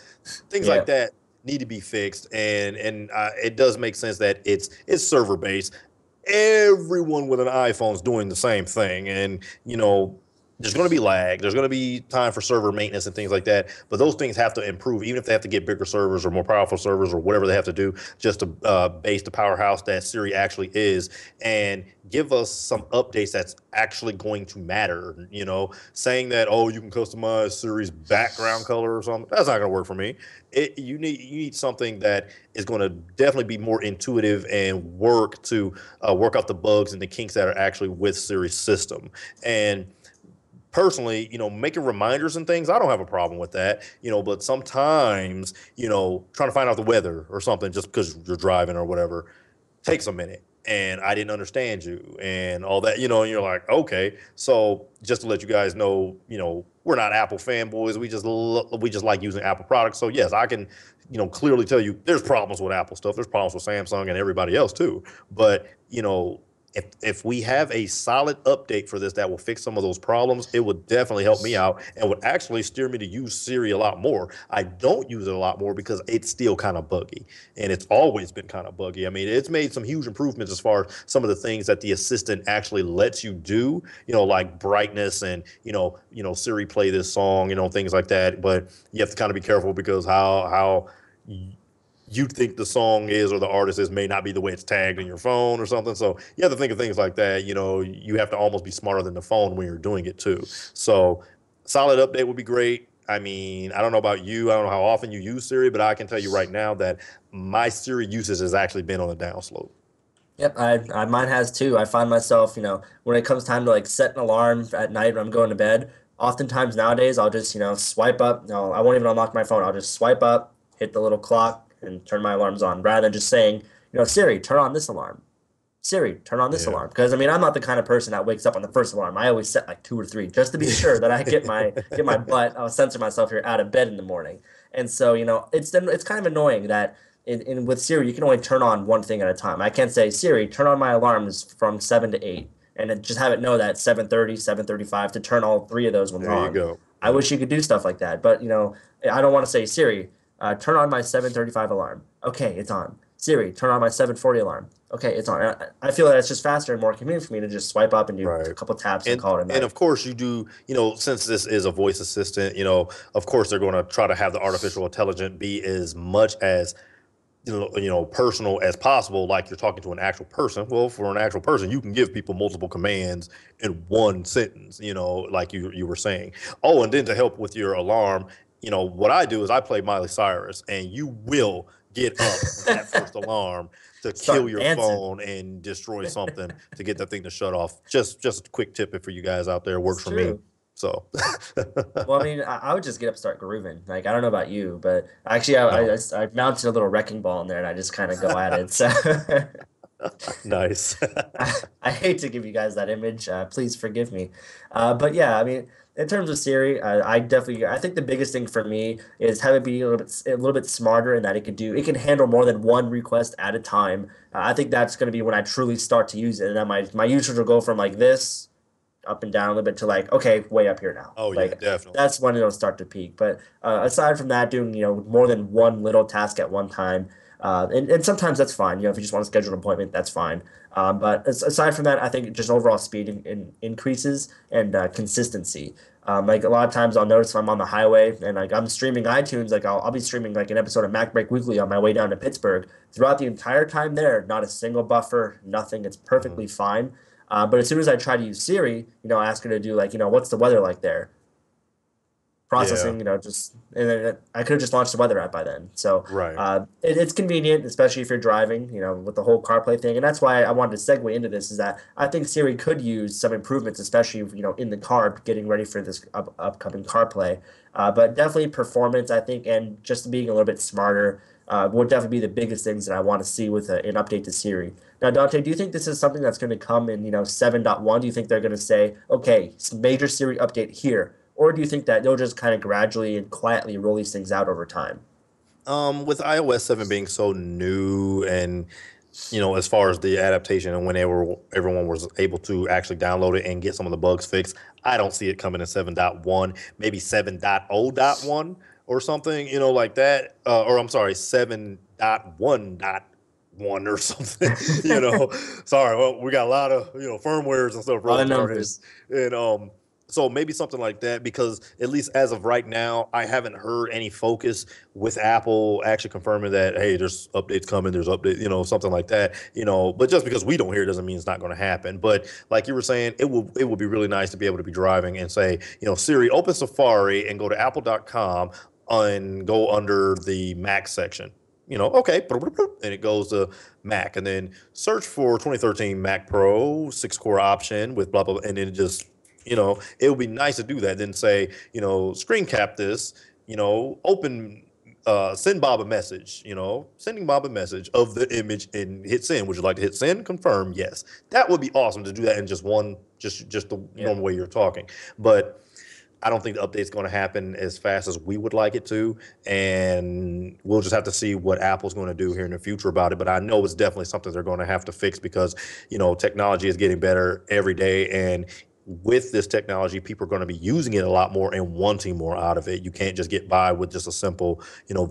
things like Yeah. that need to be fixed. And it does make sense that it's server based. Everyone with an iPhone is doing the same thing. And, there's going to be lag. There's going to be time for server maintenance and things like that. But those things have to improve, even if they have to get bigger servers or more powerful servers or whatever they have to do just to base the powerhouse that Siri actually is and give us some updates that's actually going to matter. Saying that, oh, you can customize Siri's background color or something, that's not going to work for me. You need something that is going to definitely be more intuitive and work out the bugs and the kinks that are actually with Siri's system. And personally, making reminders and things, I don't have a problem with that, but sometimes, trying to find out the weather or something just because you're driving or whatever takes a minute. And I didn't understand you and all that, and you're like, okay. So just to let you guys know, we're not Apple fanboys. We just like using Apple products. So yes, I can, clearly tell you there's problems with Apple stuff. There's problems with Samsung and everybody else too. But, if we have a solid update for this that will fix some of those problems, it would definitely help me out and would actually steer me to use Siri a lot more. I don't use it a lot more because it's still kind of buggy, and it's always been kind of buggy. I mean, it's made some huge improvements as far as some of the things that the assistant actually lets you do, like brightness and, Siri play this song, things like that. But you have to kind of be careful because how you think the song is or the artist is may not be the way it's tagged in your phone or something. So you have to think of things like that. You have to almost be smarter than the phone when you're doing it too. So solid update would be great. I mean, I don't know about you. I don't know how often you use Siri, but I can tell you right now that my Siri usage has actually been on the downslope. Yep, mine has too. I find myself, when it comes time to like set an alarm at night when I'm going to bed, oftentimes nowadays I'll just, swipe up. No, I won't even unlock my phone. I'll just swipe up, hit the little clock, and turn my alarms on rather than just saying, Siri, turn on this alarm. Siri, turn on this Yeah. alarm. Because I mean, I'm not the kind of person that wakes up on the first alarm. I always set like two or three just to be sure that I get my butt. I'll censor myself here out of bed in the morning. And so, it's kind of annoying that with Siri, you can only turn on one thing at a time. I can't say, Siri, turn on my alarms from 7 to 8 and then just have it know that 7:30, 7:35 to turn all three of those ones There you on. go. I Yeah. wish you could do stuff like that, but I don't want to say, Siri, turn on my 7:35 alarm. Okay, it's on. Siri, turn on my 7:40 alarm. Okay, it's on. I feel that it's just faster and more convenient for me to just swipe up and do a Right. couple taps and And call it a and night. of course you do, since this is a voice assistant, of course they're going to try to have the artificial intelligence be as much as personal as possible, like you're talking to an actual person. Well, for an actual person, you can give people multiple commands in one sentence, like you were saying. Oh, and then to help with your alarm, what I do is I play Miley Cyrus, and you will get up on that first alarm to kill Start your dancing. phone and destroy something to get that thing to shut off. Just a quick tip for you guys out there. It's Works for me. true. So Well, I mean, I would just get up, start grooving. Like, I don't know about you, but actually, no. I mounted a little wrecking ball in there, and I just kind of go at it. So Nice. I hate to give you guys that image. Please forgive me. But yeah, I mean, in terms of Siri, I think the biggest thing for me is have it be a little bit smarter in that it can handle more than one request at a time. I think that's going to be when I truly start to use it, and then my users will go from like this up and down a little bit to like, okay, way up here now. Oh yeah, Like definitely. that's when it'll start to peak. But aside from that, doing more than one little task at one time, and sometimes that's fine. If you just want to schedule an appointment, that's fine. But aside from that, I think just overall speed increases and consistency. Like a lot of times, I'll notice if I'm on the highway and like I'm streaming iTunes, like I'll be streaming like an episode of Mac Break Weekly on my way down to Pittsburgh. Throughout the entire time there, not a single buffer, nothing. It's Mhm. perfectly fine. But as soon as I try to use Siri, I ask her to do like, what's the weather like there? Yeah, Processing, just and then I could have just launched the weather app by then. So right. it's convenient, especially if you're driving, with the whole CarPlay thing. And that's why I wanted to segue into this is that I think Siri could use some improvements, especially in the car, getting ready for this upcoming CarPlay. But definitely performance, I think, and just being a little bit smarter would definitely be the biggest things that I want to see with an update to Siri. Now, Dante, do you think this is something that's going to come in, 7.1? Do you think they're going to say, okay, major Siri update here? Or do you think that they'll just kind of gradually and quietly roll these things out over time? With iOS 7 being so new and as far as the adaptation and whenever everyone was able to actually download it and get some of the bugs fixed, I don't see it coming in 7.1, maybe 7.0.1 or something, like that. Or I'm sorry, 7.1.1 or something, Sorry, well, we got a lot of, firmwares and stuff A lot rolling of through our heads. numbers. And so maybe something like that, because at least as of right now, I haven't heard any focus with Apple actually confirming that, hey, there's updates coming, there's updates, something like that, But just because we don't hear it doesn't mean it's not going to happen. But like you were saying, it will be really nice to be able to be driving and say, Siri, open Safari and go to apple.com and go under the Mac section. Okay, and it goes to Mac, and then search for 2013 Mac Pro 6 core option with blah blah, blah, and then it just it would be nice to do that. Then say, screen cap this, open, send Bob a message, sending Bob a message of the image and hit send. Would you like to hit send? Confirm. Yes. That would be awesome to do that in just the Yeah. normal way you're talking. But I don't think the update's going to happen as fast as we would like it to, and we'll just have to see what Apple's going to do here in the future about it. But I know it's definitely something they're going to have to fix because technology is getting better every day, and with this technology, people are going to be using it a lot more and wanting more out of it. You can't just get by with just a simple,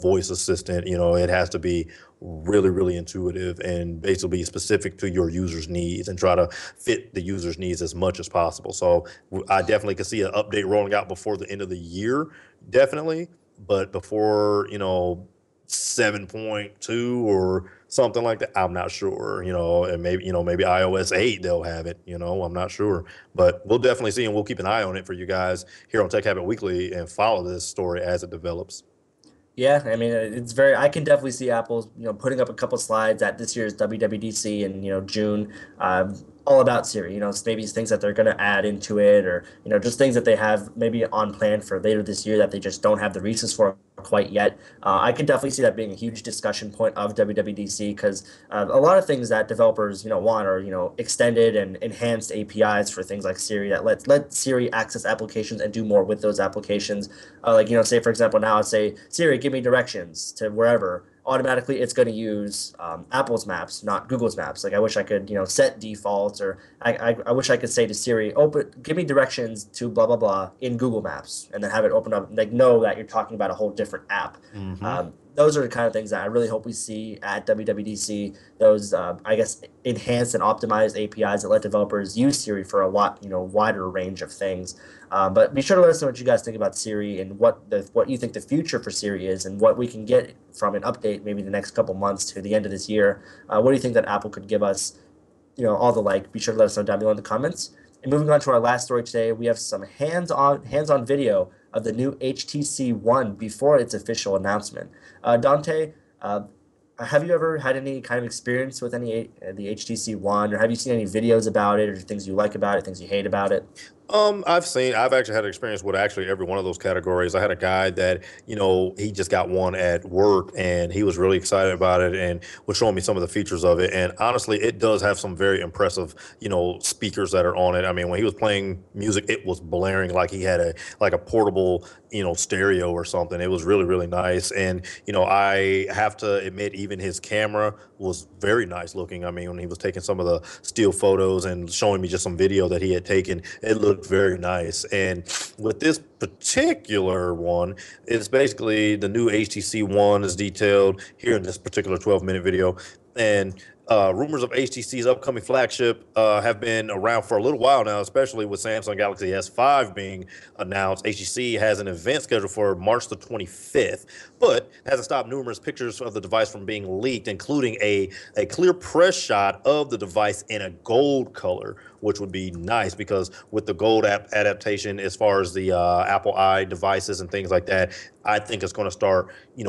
voice assistant. It has to be really, really intuitive and basically specific to your user's needs and try to fit the user's needs as much as possible. So I definitely could see an update rolling out before the end of the year, definitely. But before, 7.2 or something like that, I'm not sure, and maybe iOS 8 they'll have it, I'm not sure. But we'll definitely see, and we'll keep an eye on it for you guys here on Tech Habit Weekly and follow this story as it develops. Yeah, I mean, I can definitely see Apple's, putting up a couple slides at this year's WWDC in, June, all about Siri, maybe things that they're going to add into it or, just things that they have maybe on plan for later this year that they just don't have the resources for quite yet. I can definitely see that being a huge discussion point of WWDC because a lot of things that developers, want are, extended and enhanced APIs for things like Siri that let Siri access applications and do more with those applications. Like, say, for example, now I say, Siri, give me directions to wherever. Automatically, it's going to use Apple's maps, not Google's maps. Like, I wish I could, set defaults, or I wish I could say to Siri, give me directions to blah, blah, blah in Google Maps, and then have it open up, like, know that you're talking about a whole different app. Hmm. Those are the kind of things that I really hope we see at WWDC. Those, I guess, enhanced and optimized APIs that let developers use Siri for a lot, wider range of things. But be sure to let us know what you guys think about Siri and what you think the future for Siri is and what we can get from an update maybe the next couple months to the end of this year. What do you think that Apple could give us? All the like. Be sure to let us know down below in the comments. And moving on to our last story today, we have some hands-on video of the new HTC One before its official announcement. Dante, Have you ever had any kind of experience with the HTC One, or have you seen any videos about it, or things you like about it, things you hate about it? I've actually had experience with actually every one of those categories. I had a guy that, he just got one at work and he was really excited about it and was showing me some of the features of it. And honestly, it does have some very impressive, speakers that are on it. I mean, when he was playing music, it was blaring like he had a portable, stereo or something. It was really, really nice. And, I have to admit, even his camera was very nice looking. I mean, when he was taking some of the still photos and showing me just some video that he had taken, it looked very nice. And with this particular one, it's basically the new HTC One is detailed here in this particular 12-minute video. And rumors of HTC's upcoming flagship have been around for a little while now, especially with Samsung Galaxy S5 being announced. HTC has an event scheduled for March the 25th, but hasn't stopped numerous pictures of the device from being leaked, including a clear press shot of the device in a gold color, which would be nice because with the gold adaptation as far as the Apple i devices and things like that, I think it's going to start,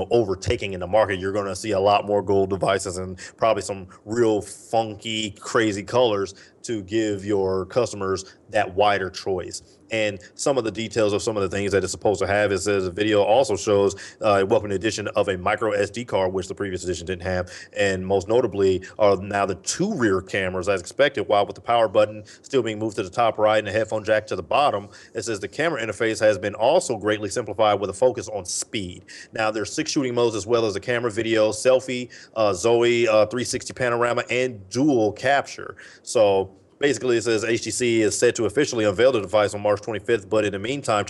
overtaking in the market. You're going to see a lot more gold devices and probably some real funky, crazy colors to give your customers that wider choice. And some of the details of some of the things that it's supposed to have is the video also shows a welcome addition of a micro SD card, which the previous edition didn't have. And most notably are now the two rear cameras as expected, while with the power button still being moved to the top right and the headphone jack to the bottom. It says the camera interface has been also greatly simplified with a focus on speed. Now there's 6 shooting modes as well as the camera, video, selfie, Zoe 360 panorama, and dual capture. So basically, it says HTC is set to officially unveil the device on March 25th. But in the meantime,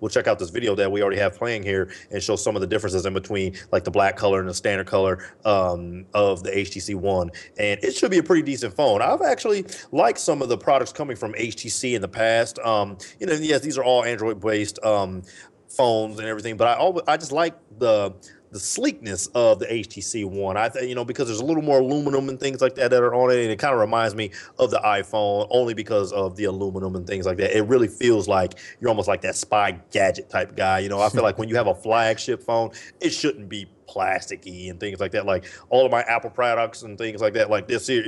we'll check out this video that we already have playing here and show some of the differences in between, like the black color and the standard color of the HTC One. And it should be a pretty decent phone. I've actually liked some of the products coming from HTC in the past. Yes, these are all Android based phones and everything, but I just like the sleekness of the HTC One. Because there's a little more aluminum and things like that are on it, and it kind of reminds me of the iPhone only because of the aluminum and things like that. It really feels like you're almost like that spy gadget type guy. I feel like when you have a flagship phone, it shouldn't be plasticky and things like that. Like all of my Apple products and things like that, like this here,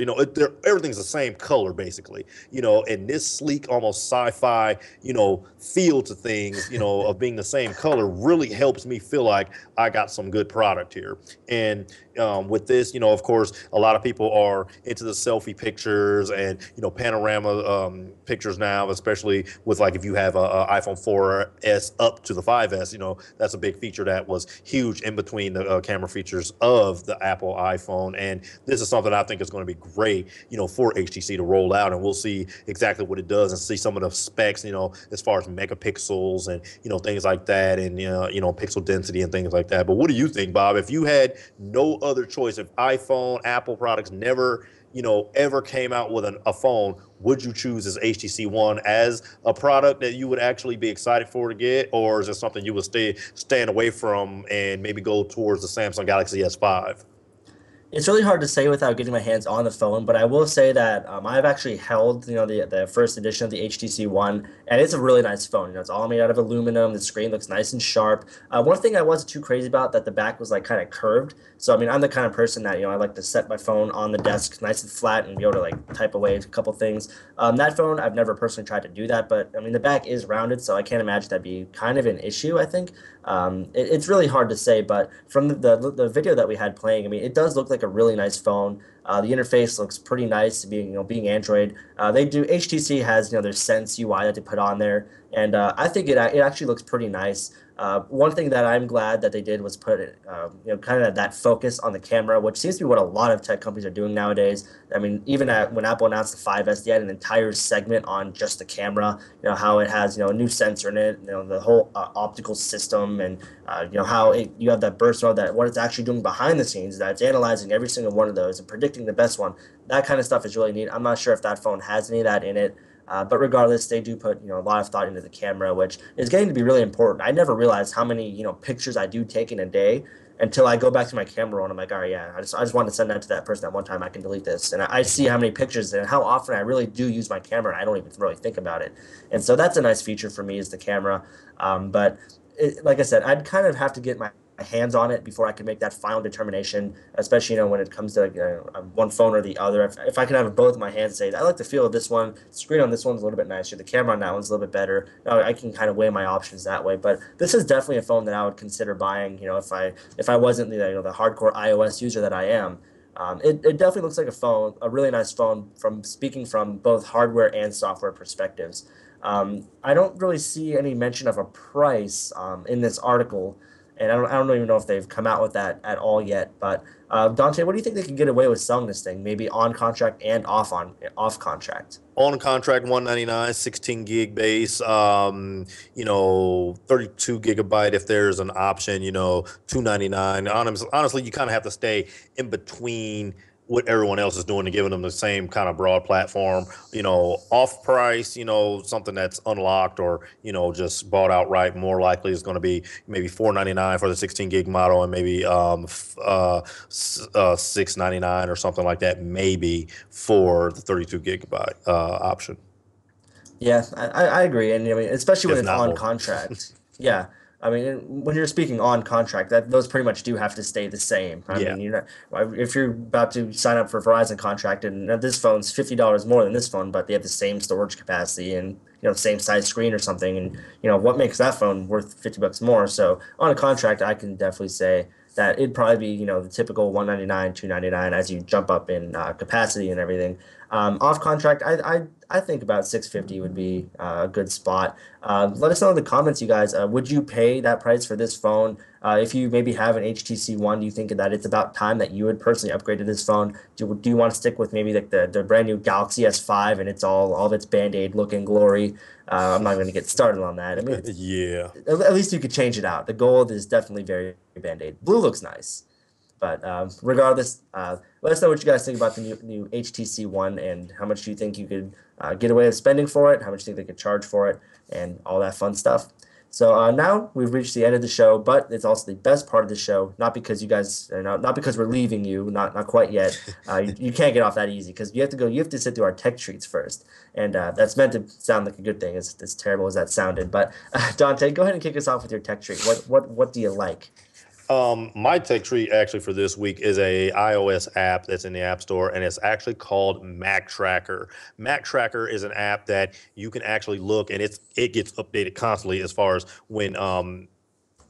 everything's the same color basically. And this sleek, almost sci-fi, feel to things, of being the same color really helps me feel like I got some good product here. And with this, of course, a lot of people are into the selfie pictures and panorama pictures now, especially with like if you have a iPhone 4S up to the 5S, that's a big feature that was huge in between the camera features of the Apple iPhone. And this is something I think is going to be great, for HTC to roll out, and we'll see exactly what it does and see some of the specs, as far as megapixels and things like that, and pixel density and things like that. But what do you think, Bob? If you had no other choice, if iPhone, Apple products never, ever came out with a phone, would you choose this HTC One as a product that you would actually be excited for to get, or is it something you would stand away from and maybe go towards the Samsung Galaxy S5? It's really hard to say without getting my hands on the phone, but I will say that I've actually held, the first edition of the HTC One, and it's a really nice phone. It's all made out of aluminum. The screen looks nice and sharp. One thing I wasn't too crazy about that the back was like kind of curved. So I mean, I'm the kind of person that I like to set my phone on the desk nice and flat and be able to like type away a couple things. That phone, I've never personally tried to do that, but I mean, the back is rounded, so I can't imagine that'd be kind of an issue. I think it's really hard to say, but from the video that we had playing, I mean, it does look like a really nice phone. The interface looks pretty nice, being Android. They do HTC has their Sense UI that they put on there, and I think it actually looks pretty nice. One thing that I'm glad that they did was put kind of that focus on the camera, which seems to be what a lot of tech companies are doing nowadays. I mean, even when Apple announced the 5S, they had an entire segment on just the camera. How it has a new sensor in it. The whole optical system, and how you have that burst mode, that what it's actually doing behind the scenes, that it's analyzing every single one of those and predicting the best one. That kind of stuff is really neat. I'm not sure if that phone has any of that in it. But regardless, they do put a lot of thought into the camera, which is getting to be really important. I never realized how many pictures I do take in a day until I go back to my camera roll and I'm like, all right, yeah, I just wanted to send that to that person at one time. I can delete this, and I see how many pictures and how often I really do use my camera. And I don't even really think about it, and so that's a nice feature for me is the camera. But like I said, I'd kind of have to get my hands on it before I can make that final determination, especially, when it comes to like, one phone or the other. If I can have both in my hands and say, I like the feel of this one, the screen on this one's a little bit nicer, the camera on that one's a little bit better, I can kind of weigh my options that way. But this is definitely a phone that I would consider buying, if I wasn't the hardcore iOS user that I am. It definitely looks like a really nice phone from speaking from both hardware and software perspectives. I don't really see any mention of a price in this article, and I don't even know if they've come out with that at all yet. But Dante, what do you think they could get away with selling this thing? Maybe on contract and off contract. On contract 199, 16 gig base, 32 gigabyte if there's an option, 299. Honestly, you kind of have to stay in between what everyone else is doing and giving them the same kind of broad platform, off price, something that's unlocked or, just bought outright. More likely is going to be maybe 499 for the 16 gig model and maybe 699 or something like that, maybe for the 32 gigabyte option. Yeah, I agree, and I mean, especially when If it's not on more. contract. Yeah, I mean, when you're speaking on contract, that those pretty much do have to stay the same. I Yeah. mean, if you're about to sign up for a Verizon contract and this phone's $50 more than this phone, but they have the same storage capacity and same size screen or something, and what makes that phone worth $50 more? So on a contract, I can definitely say that it'd probably be the typical 199, 299 as you jump up in capacity and everything. Off contract, I think about 650 would be a good spot. Let us know in the comments, you guys. Would you pay that price for this phone? If you maybe have an HTC One, do you think that it's about time that you would personally upgrade to this phone? Do you want to stick with maybe like the brand new Galaxy S5 and it's all of its Band-Aid looking glory? I'm not going to get started on that. I mean, Yeah. at least you could change it out. The gold is definitely very Band-Aid. Blue looks nice. But regardless, let us know what you guys think about the new HTC One and how much do you think you could get away with spending for it, how much do you think they could charge for it, and all that fun stuff. So now we've reached the end of the show, but it's also the best part of the show. Not because you guys, not because we're leaving you, not quite yet. You can't get off that easy because you have to go. You have to sit through our tech treats first, and that's meant to sound like a good thing. As terrible as that sounded, but Dante, go ahead and kick us off with your tech treat. What do you like? My tech treat actually for this week is a iOS app that's in the App Store, and it's actually called Mac Tracker. Mac Tracker is an app that you can actually look, and it gets updated constantly as far as when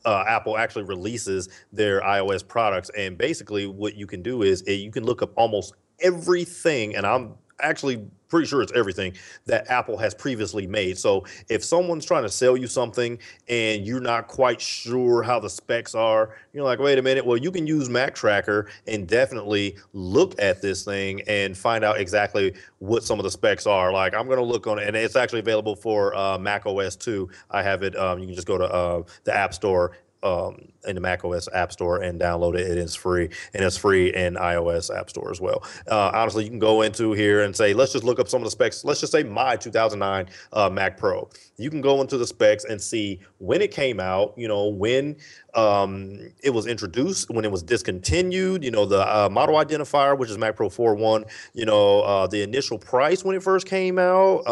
Apple actually releases their iOS products. And basically, what you can do is you can look up almost everything, and I'm actually pretty sure it's everything that Apple has previously made. So if someone's trying to sell you something and you're not quite sure how the specs are, you're like, wait a minute, well, you can use Mac Tracker and definitely look at this thing and find out exactly what some of the specs are. Like I'm going to look on it, and it's actually available for Mac OS too. I have it. You can just go to the App Store in the Mac OS App Store and download it. It is free, and it's free in iOS App Store as well. Honestly, you can go into here and say, let's just look up some of the specs. Let's just say my 2009 Mac Pro. You can go into the specs and see when it came out, when it was introduced, when it was discontinued, the model identifier, which is Mac Pro 4.1, the initial price when it first came out,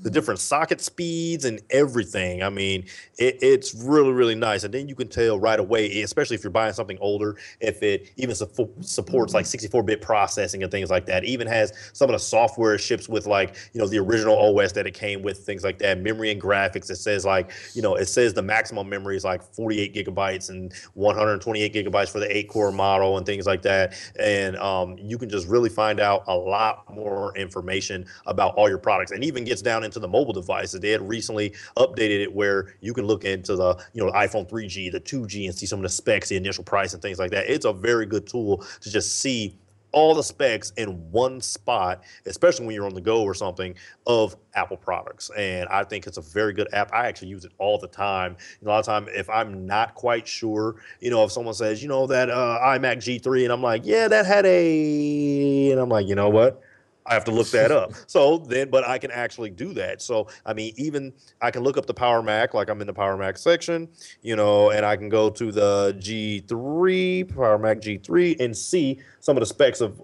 the different socket speeds and everything. I mean, it's really, really nice. And then you can tell right away, especially if you're buying something older, if it even supports like 64-bit processing and things like that. It even has some of the software it ships with, like, the original OS that it came with, things like that, memory and graphics. It says it says the maximum memory is like 48 gigabytes and 128 gigabytes for the 8-core model and things like that. And you can just really find out a lot more information about all your products, and even gets down into the mobile devices. They had recently updated it where you can look into the iPhone 3G, the 2G, and see some of the specs, the initial price, and things like that. It's a very good tool to just see all the specs in one spot, especially when you're on the go or something, of Apple products. And I think it's a very good app. I actually use it all the time. A lot of time, if I'm not quite sure, if someone says, that iMac G3, and I'm like, yeah, that had and I'm like, you know what? I have to look that up. So then, but I can actually do that. So, I mean, even I can look up the Power Mac, like I'm in the Power Mac section, and I can go to the G3, Power Mac G3, and see some of the specs of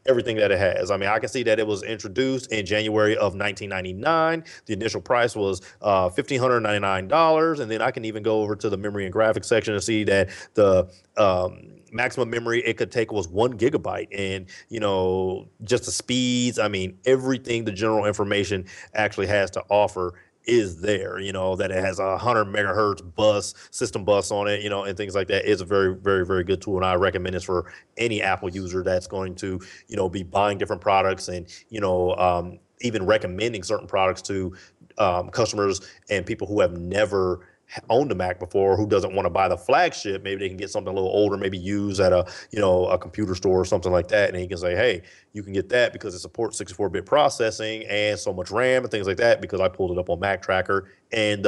everything that it has. I mean, I can see that it was introduced in January of 1999. The initial price was $1,599, and then I can even go over to the memory and graphics section and see that the maximum memory it could take was 1 gigabyte, and just the speeds. I mean, everything the general information actually has to offer is there, that it has 100 megahertz system bus on it, and things like that. It's a very, very, very good tool. And I recommend this for any Apple user that's going to, be buying different products and, even recommending certain products to customers and people who have never owned a Mac before, who doesn't want to buy the flagship. Maybe they can get something a little older, maybe use at a computer store or something like that. And he can say, hey, you can get that because it supports 64-bit processing and so much RAM and things like that, because I pulled it up on Mac Tracker, and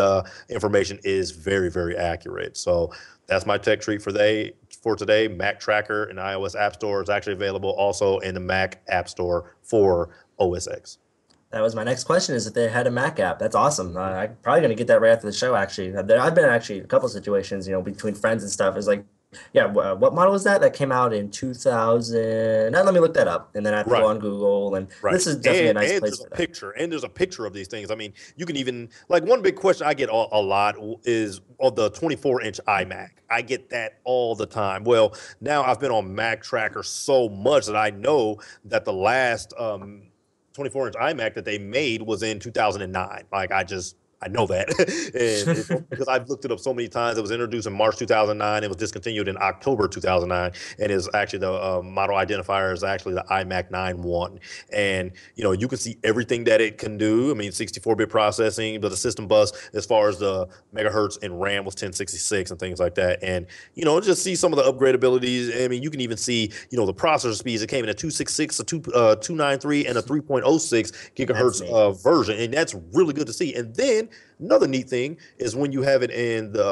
information is very, very accurate. So that's my tech treat for today. Mac Tracker in iOS App Store is actually available also in the Mac App Store for OS X. That was my next question, is if they had a Mac app. That's awesome. I'm probably going to get that right after the show, actually. I've been actually in a couple of situations, between friends and stuff. It's like, yeah, what model was that? That came out in 2000. Now, let me look that up. And then I have to go Right. on Google. And Right. this is definitely a nice And place there's a for that. picture, and there's a picture of these things. I mean, you can even, like, one big question I get a lot is of the 24-inch iMac. I get that all the time. Well, now I've been on Mac Tracker so much that I know that the last 24-inch iMac that they made was in 2009. Like, I know that. And because I've looked it up so many times. It was introduced in March 2009. It was discontinued in October 2009. And is actually the model identifier is actually the iMac 9-1. And, you can see everything that it can do. I mean, 64-bit processing, but the system bus, as far as the megahertz and RAM, was 1066 and things like that. And, just see some of the upgrade abilities. I mean, you can even see, the processor speeds. It came in a 266, a 293, and a 3.06 That's gigahertz neat. version. And that's really good to see. And then another neat thing is when you have it in the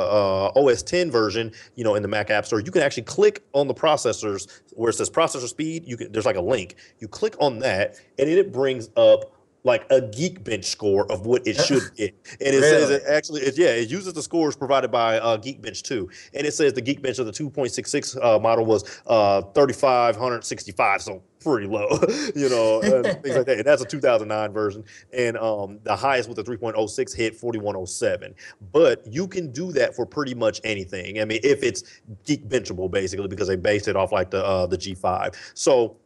OS 10 version, in the Mac App Store, you can actually click on the processors where it says processor speed. There's like a link. You click on that, and it brings up like a Geekbench score of what it should get. And it says Really? it uses the scores provided by Geekbench too. And it says the Geekbench of the 2.66 model was 3,565, so pretty low, and things like that. And that's a 2009 version. And the highest with the 3.06 hit 4107. But you can do that for pretty much anything. I mean, if it's Geekbenchable, basically, because they based it off like the G5. So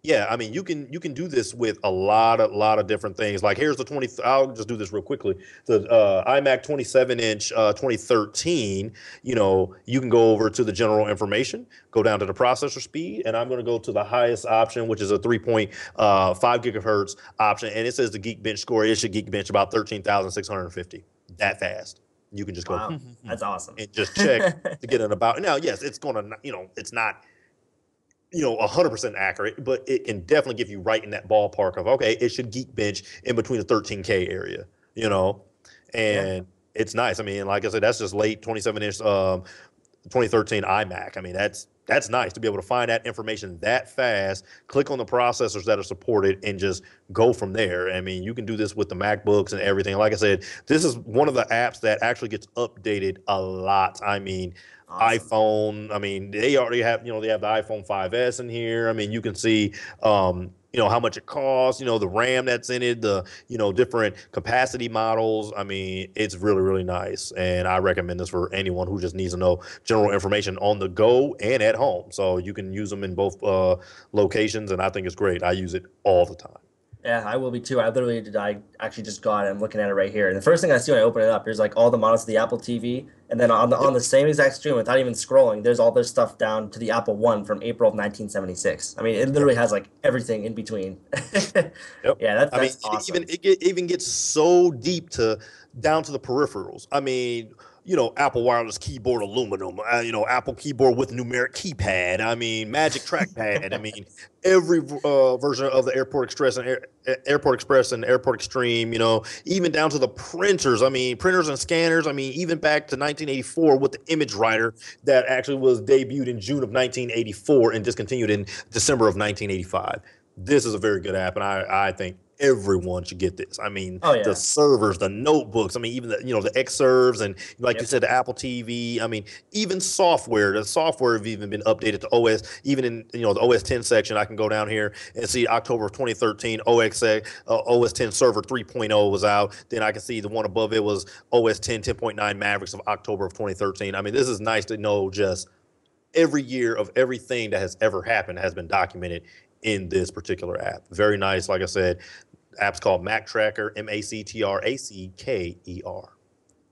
yeah, I mean, you can do this with a lot of different things. Like, here's the 20. I'll just do this real quickly. The iMac 27-inch 2013. You can go over to the general information, go down to the processor speed, and I'm going to go to the highest option, which is a 3.5 gigahertz option, and it says the Geekbench score. It should Geekbench about 13,650. That fast. You can just go Wow. That's awesome. and just check to get an about. Now, yes, it's going to, it's not 100% accurate, but it can definitely give you right in that ballpark of, okay, it should Geekbench in between the 13K area, Yeah. and it's nice. I mean, like I said, that's just late 27-inch 2013 iMac. I mean, that's nice to be able to find that information that fast, click on the processors that are supported, and just go from there. I mean, you can do this with the MacBooks and everything. Like I said, this is one of the apps that actually gets updated a lot. I mean, Awesome. iPhone, I mean, they already have, they have the iPhone 5S in here. I mean, you can see, how much it costs, the RAM that's in it, the, different capacity models. I mean, it's really, really nice. And I recommend this for anyone who just needs to know general information on the go and at home. So you can use them in both locations. And I think it's great. I use it all the time. Yeah, I will be too. I actually just got it. I'm looking at it right here. And the first thing I see when I open it up, there's like all the models of the Apple TV. And then on the Yep. on the same exact screen without even scrolling, there's all this stuff down to the Apple One from April of 1976. I mean, it Yep. literally has like everything in between. Yep. Yeah, that's I mean, that's awesome. it even gets so deep down to the peripherals. I mean, Apple wireless keyboard aluminum, Apple keyboard with numeric keypad. I mean, Magic trackpad. I mean, every version of the Airport Express and Airport Express and Airport Extreme. Even down to the printers. I mean, printers and scanners. I mean, even back to 1984 with the Image Writer that actually was debuted in June of 1984 and discontinued in December of 1985. This is a very good app, and I think everyone should get this. I mean, Oh the yeah. servers, the notebooks. I mean, even the X serves, and like you Yep. said, the Apple TV. I mean, even software. The software have even been updated to OS. Even in the OS 10 section, I can go down here and see October of 2013 OS 10 Server 3.0 was out. Then I can see the one above it was OS 10 10.9 Mavericks of October of 2013. I mean, this is nice to know just every year of everything that has ever happened has been documented in this particular app. Very nice. Like I said, app's called Mac Tracker, Mactracker.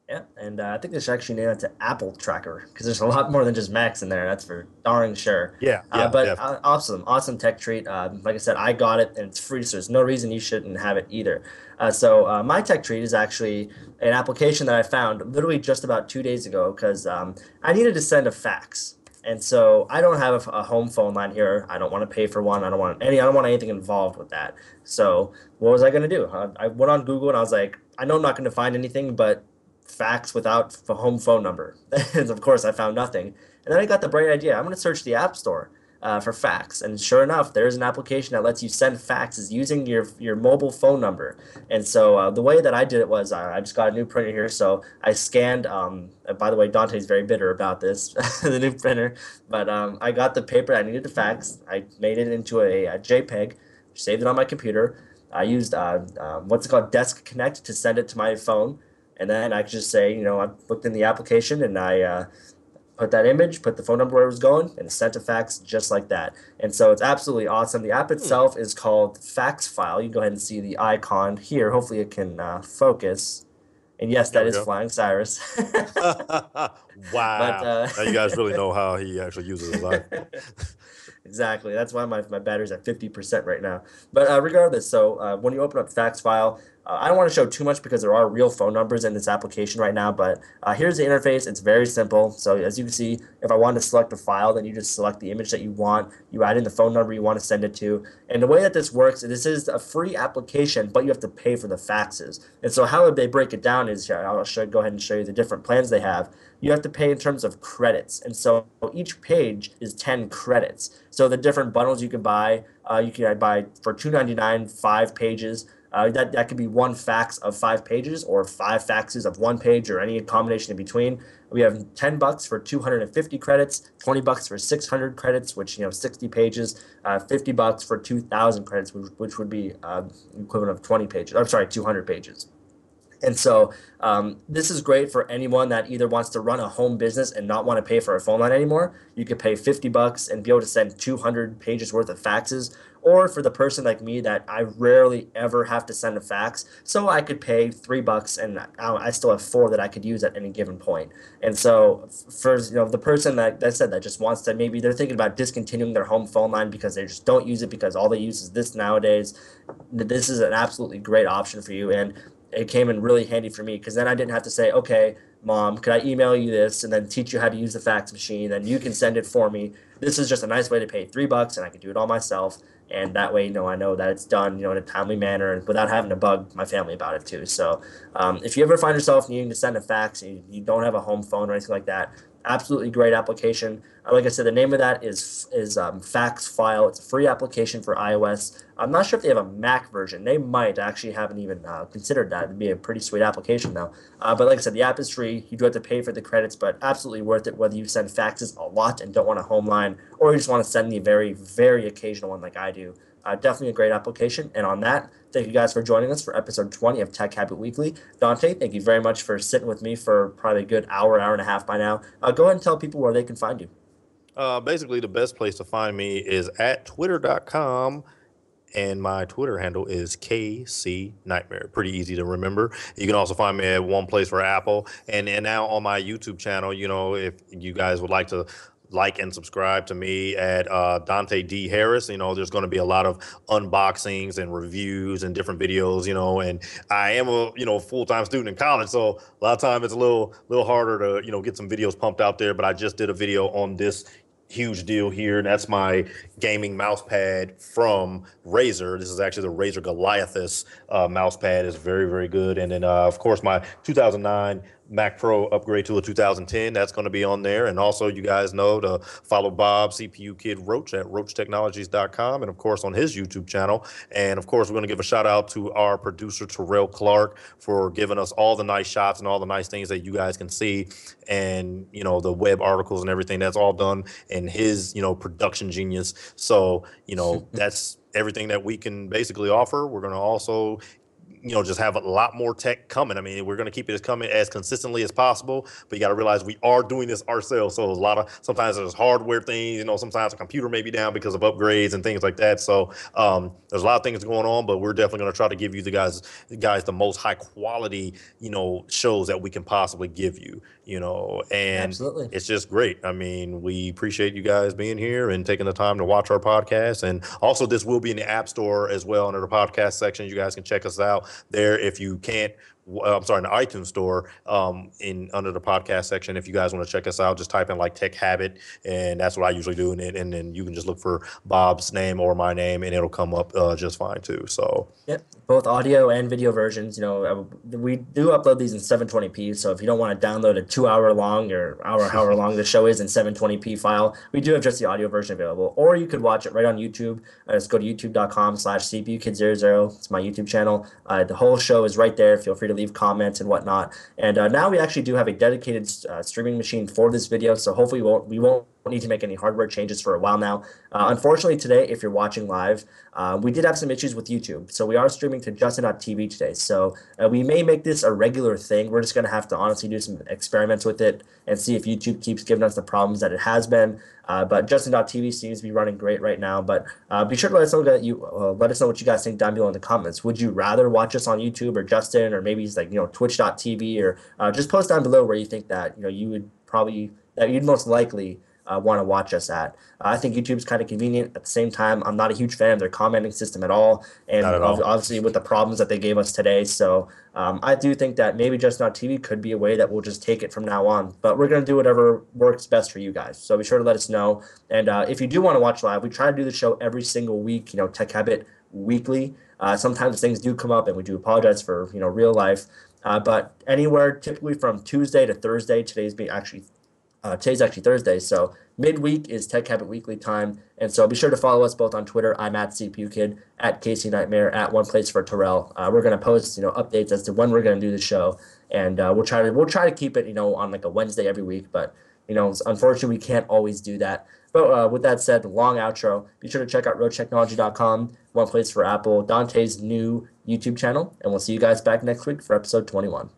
Yeah, and I think they should actually name it to Apple Tracker because there's a lot more than just Macs in there. That's for darn sure. Yeah, yeah, But definitely. awesome, awesome tech treat. Like I said, I got it and it's free, so there's no reason you shouldn't have it either. My tech treat is actually an application that I found literally just about 2 days ago because I needed to send a fax. And so I don't have a home phone line here. I don't want to pay for one. I don't want anything involved with that. So what was I going to do? I went on Google and I was like, I know I'm not going to find anything, but fax without a home phone number. And of course, I found nothing. And then I got the bright idea. I'm going to search the App Store for fax. And sure enough, there's an application that lets you send faxes using your mobile phone number. And so the way that I did it was I just got a new printer here. So I scanned, by the way, Dante's very bitter about this, the new printer. But I got the paper I needed to fax. I made it into a JPEG, saved it on my computer. I used what's it called, Desk Connect to send it to my phone. And then I could just say, I looked in the application and I put that image, put the phone number where it was going, and sent a fax just like that. And so it's absolutely awesome. The app Hmm. itself is called Fax File. You can go ahead and see the icon here. Hopefully it can focus. And yes, There that we is go. Flying Cyrus. But Wow. Now you guys really know how he actually uses his iPhone. exactly. That's why my battery's at 50% right now. But regardless, when you open up Fax File, I don't want to show too much because there are real phone numbers in this application right now, but here's the interface. It's very simple. So as you can see, if I wanted to select a file, then you just select the image that you want. You add in the phone number you want to send it to. And the way that this works, this is a free application, but you have to pay for the faxes. And so how they break it down is, go ahead and show you the different plans they have. You have to pay in terms of credits. And so each page is 10 credits. So the different bundles you can buy, you can buy for $2.99, 5 pages. That could be one fax of 5 pages or 5 faxes of 1 page or any combination in between. We have $10 for 250 credits, $20 for 600 credits, which 60 pages, $50 for 2,000 credits, which would be equivalent of 20 pages. I'm sorry, 200 pages. And so this is great for anyone that either wants to run a home business and not want to pay for a phone line anymore. You could pay $50 and be able to send 200 pages worth of faxes. Or for the person like me that I rarely ever have to send a fax, so I could pay $3 and I still have four that I could use at any given point. And so for the person that said that just wants to, maybe they're thinking about discontinuing their home phone line because they just don't use it because all they use is this nowadays. This is an absolutely great option for you. And it came in really handy for me because then I didn't have to say, okay, mom, could I email you this and then teach you how to use the fax machine? Then you can send it for me. This is just a nice way to pay $3 and I can do it all myself. And that way, I know that it's done, in a timely manner and without having to bug my family about it too. So, if you ever find yourself needing to send a fax and you don't have a home phone or anything like that, absolutely great application. Like I said, the name of that is Fax File. It's a free application for iOS. I'm not sure if they have a Mac version. They might actually haven't even considered that. It'd be a pretty sweet application though. But like I said, the app is free. You do have to pay for the credits, but absolutely worth it. Whether you send faxes a lot and don't want a home line, or you just want to send the very very occasional one like I do. Definitely a great application. And on that, thank you guys for joining us for episode 20 of Tech Habit Weekly. Dante, thank you very much for sitting with me for probably a good hour and a half by now. Go ahead and tell people where they can find you. Basically, the best place to find me is at twitter.com. And my Twitter handle is KC Nightmare. Pretty easy to remember. You can also find me at one place for Apple. And now on my YouTube channel, if you guys would like to like and subscribe to me at Dante D Harris. There's going to be a lot of unboxings and reviews and different videos. And I am a full-time student in college, so a lot of time it's a little harder to get some videos pumped out there. But I just did a video on this huge deal here, and that's my gaming mouse pad from Razer. This is actually the Razer Goliathus mouse pad. Is very very good. And then of course my 2009 Mac Pro upgrade to a 2010. That's going to be on there. And also, you guys know to follow Bob, CPU Kid Roach at roachtechnologies.com, and of course on his YouTube channel. And of course, we're going to give a shout out to our producer, Terrell Clark, for giving us all the nice shots and all the nice things that you guys can see. And, the web articles and everything, that's all done in his, production genius. So, that's everything that we can basically offer. We're going to also just have a lot more tech coming. I mean, we're going to keep it as coming as consistently as possible, but you got to realize we are doing this ourselves. So there's sometimes there's hardware things, sometimes a computer may be down because of upgrades and things like that. So there's a lot of things going on, but we're definitely going to try to give you the guys the most high quality, shows that we can possibly give you, and Absolutely. it's just great. I mean, we appreciate you guys being here and taking the time to watch our podcast. And also, this will be in the App Store as well under the podcast section. You guys can check us out there if you can't. I'm sorry, in the iTunes store, in under the podcast section. If you guys want to check us out, just type in like Tech Habit, and that's what I usually do. And then you can just look for Bob's name or my name, and it'll come up just fine too. So Yep, both audio and video versions. We do upload these in 720p. So if you don't want to download a 2 hour long or hour, however long the show is in 720p file, we do have just the audio version available. Or you could watch it right on YouTube. Just go to youtube.com/CPUKid00. It's my YouTube channel. The whole show is right there. Feel free to leave comments and whatnot. And now we actually do have a dedicated streaming machine for this video. So hopefully we won't need to make any hardware changes for a while now. Unfortunately, today, if you're watching live, we did have some issues with YouTube. So we are streaming to Justin.tv today. So we may make this a regular thing. We're just going to have to honestly do some experiments with it and see if YouTube keeps giving us the problems that it has been. But Justin.tv seems to be running great right now. But be sure to let us know let us know what you guys think down below in the comments. Would you rather watch us on YouTube or Justin, or maybe it's like Twitch.tv, or just post down below where you think that you'd most likely want to watch us at. I think YouTube's kind of convenient. At the same time, I'm not a huge fan of their commenting system at all, not and at all. obviously with the problems that they gave us today. So I do think that maybe Just.TV could be a way that we'll just take it from now on. But we're going to do whatever works best for you guys. So be sure to let us know. And if you do want to watch live, we try to do the show every single week, Tech Habit weekly. Sometimes things do come up, and we do apologize for, real life. But anywhere typically from Tuesday to Thursday. Today's actually Thursday, so midweek is Tech Habit Weekly time. And so be sure to follow us both on Twitter. I'm at CPU Kid, at Casey Nightmare, at One Place for Terrell. We're gonna post updates as to when we're gonna do the show, and we'll try to keep it on like a Wednesday every week. But unfortunately we can't always do that. But with that said, long outro. Be sure to check out roachtechnology.com, One Place for Apple, Dante's new YouTube channel, and we'll see you guys back next week for episode 21.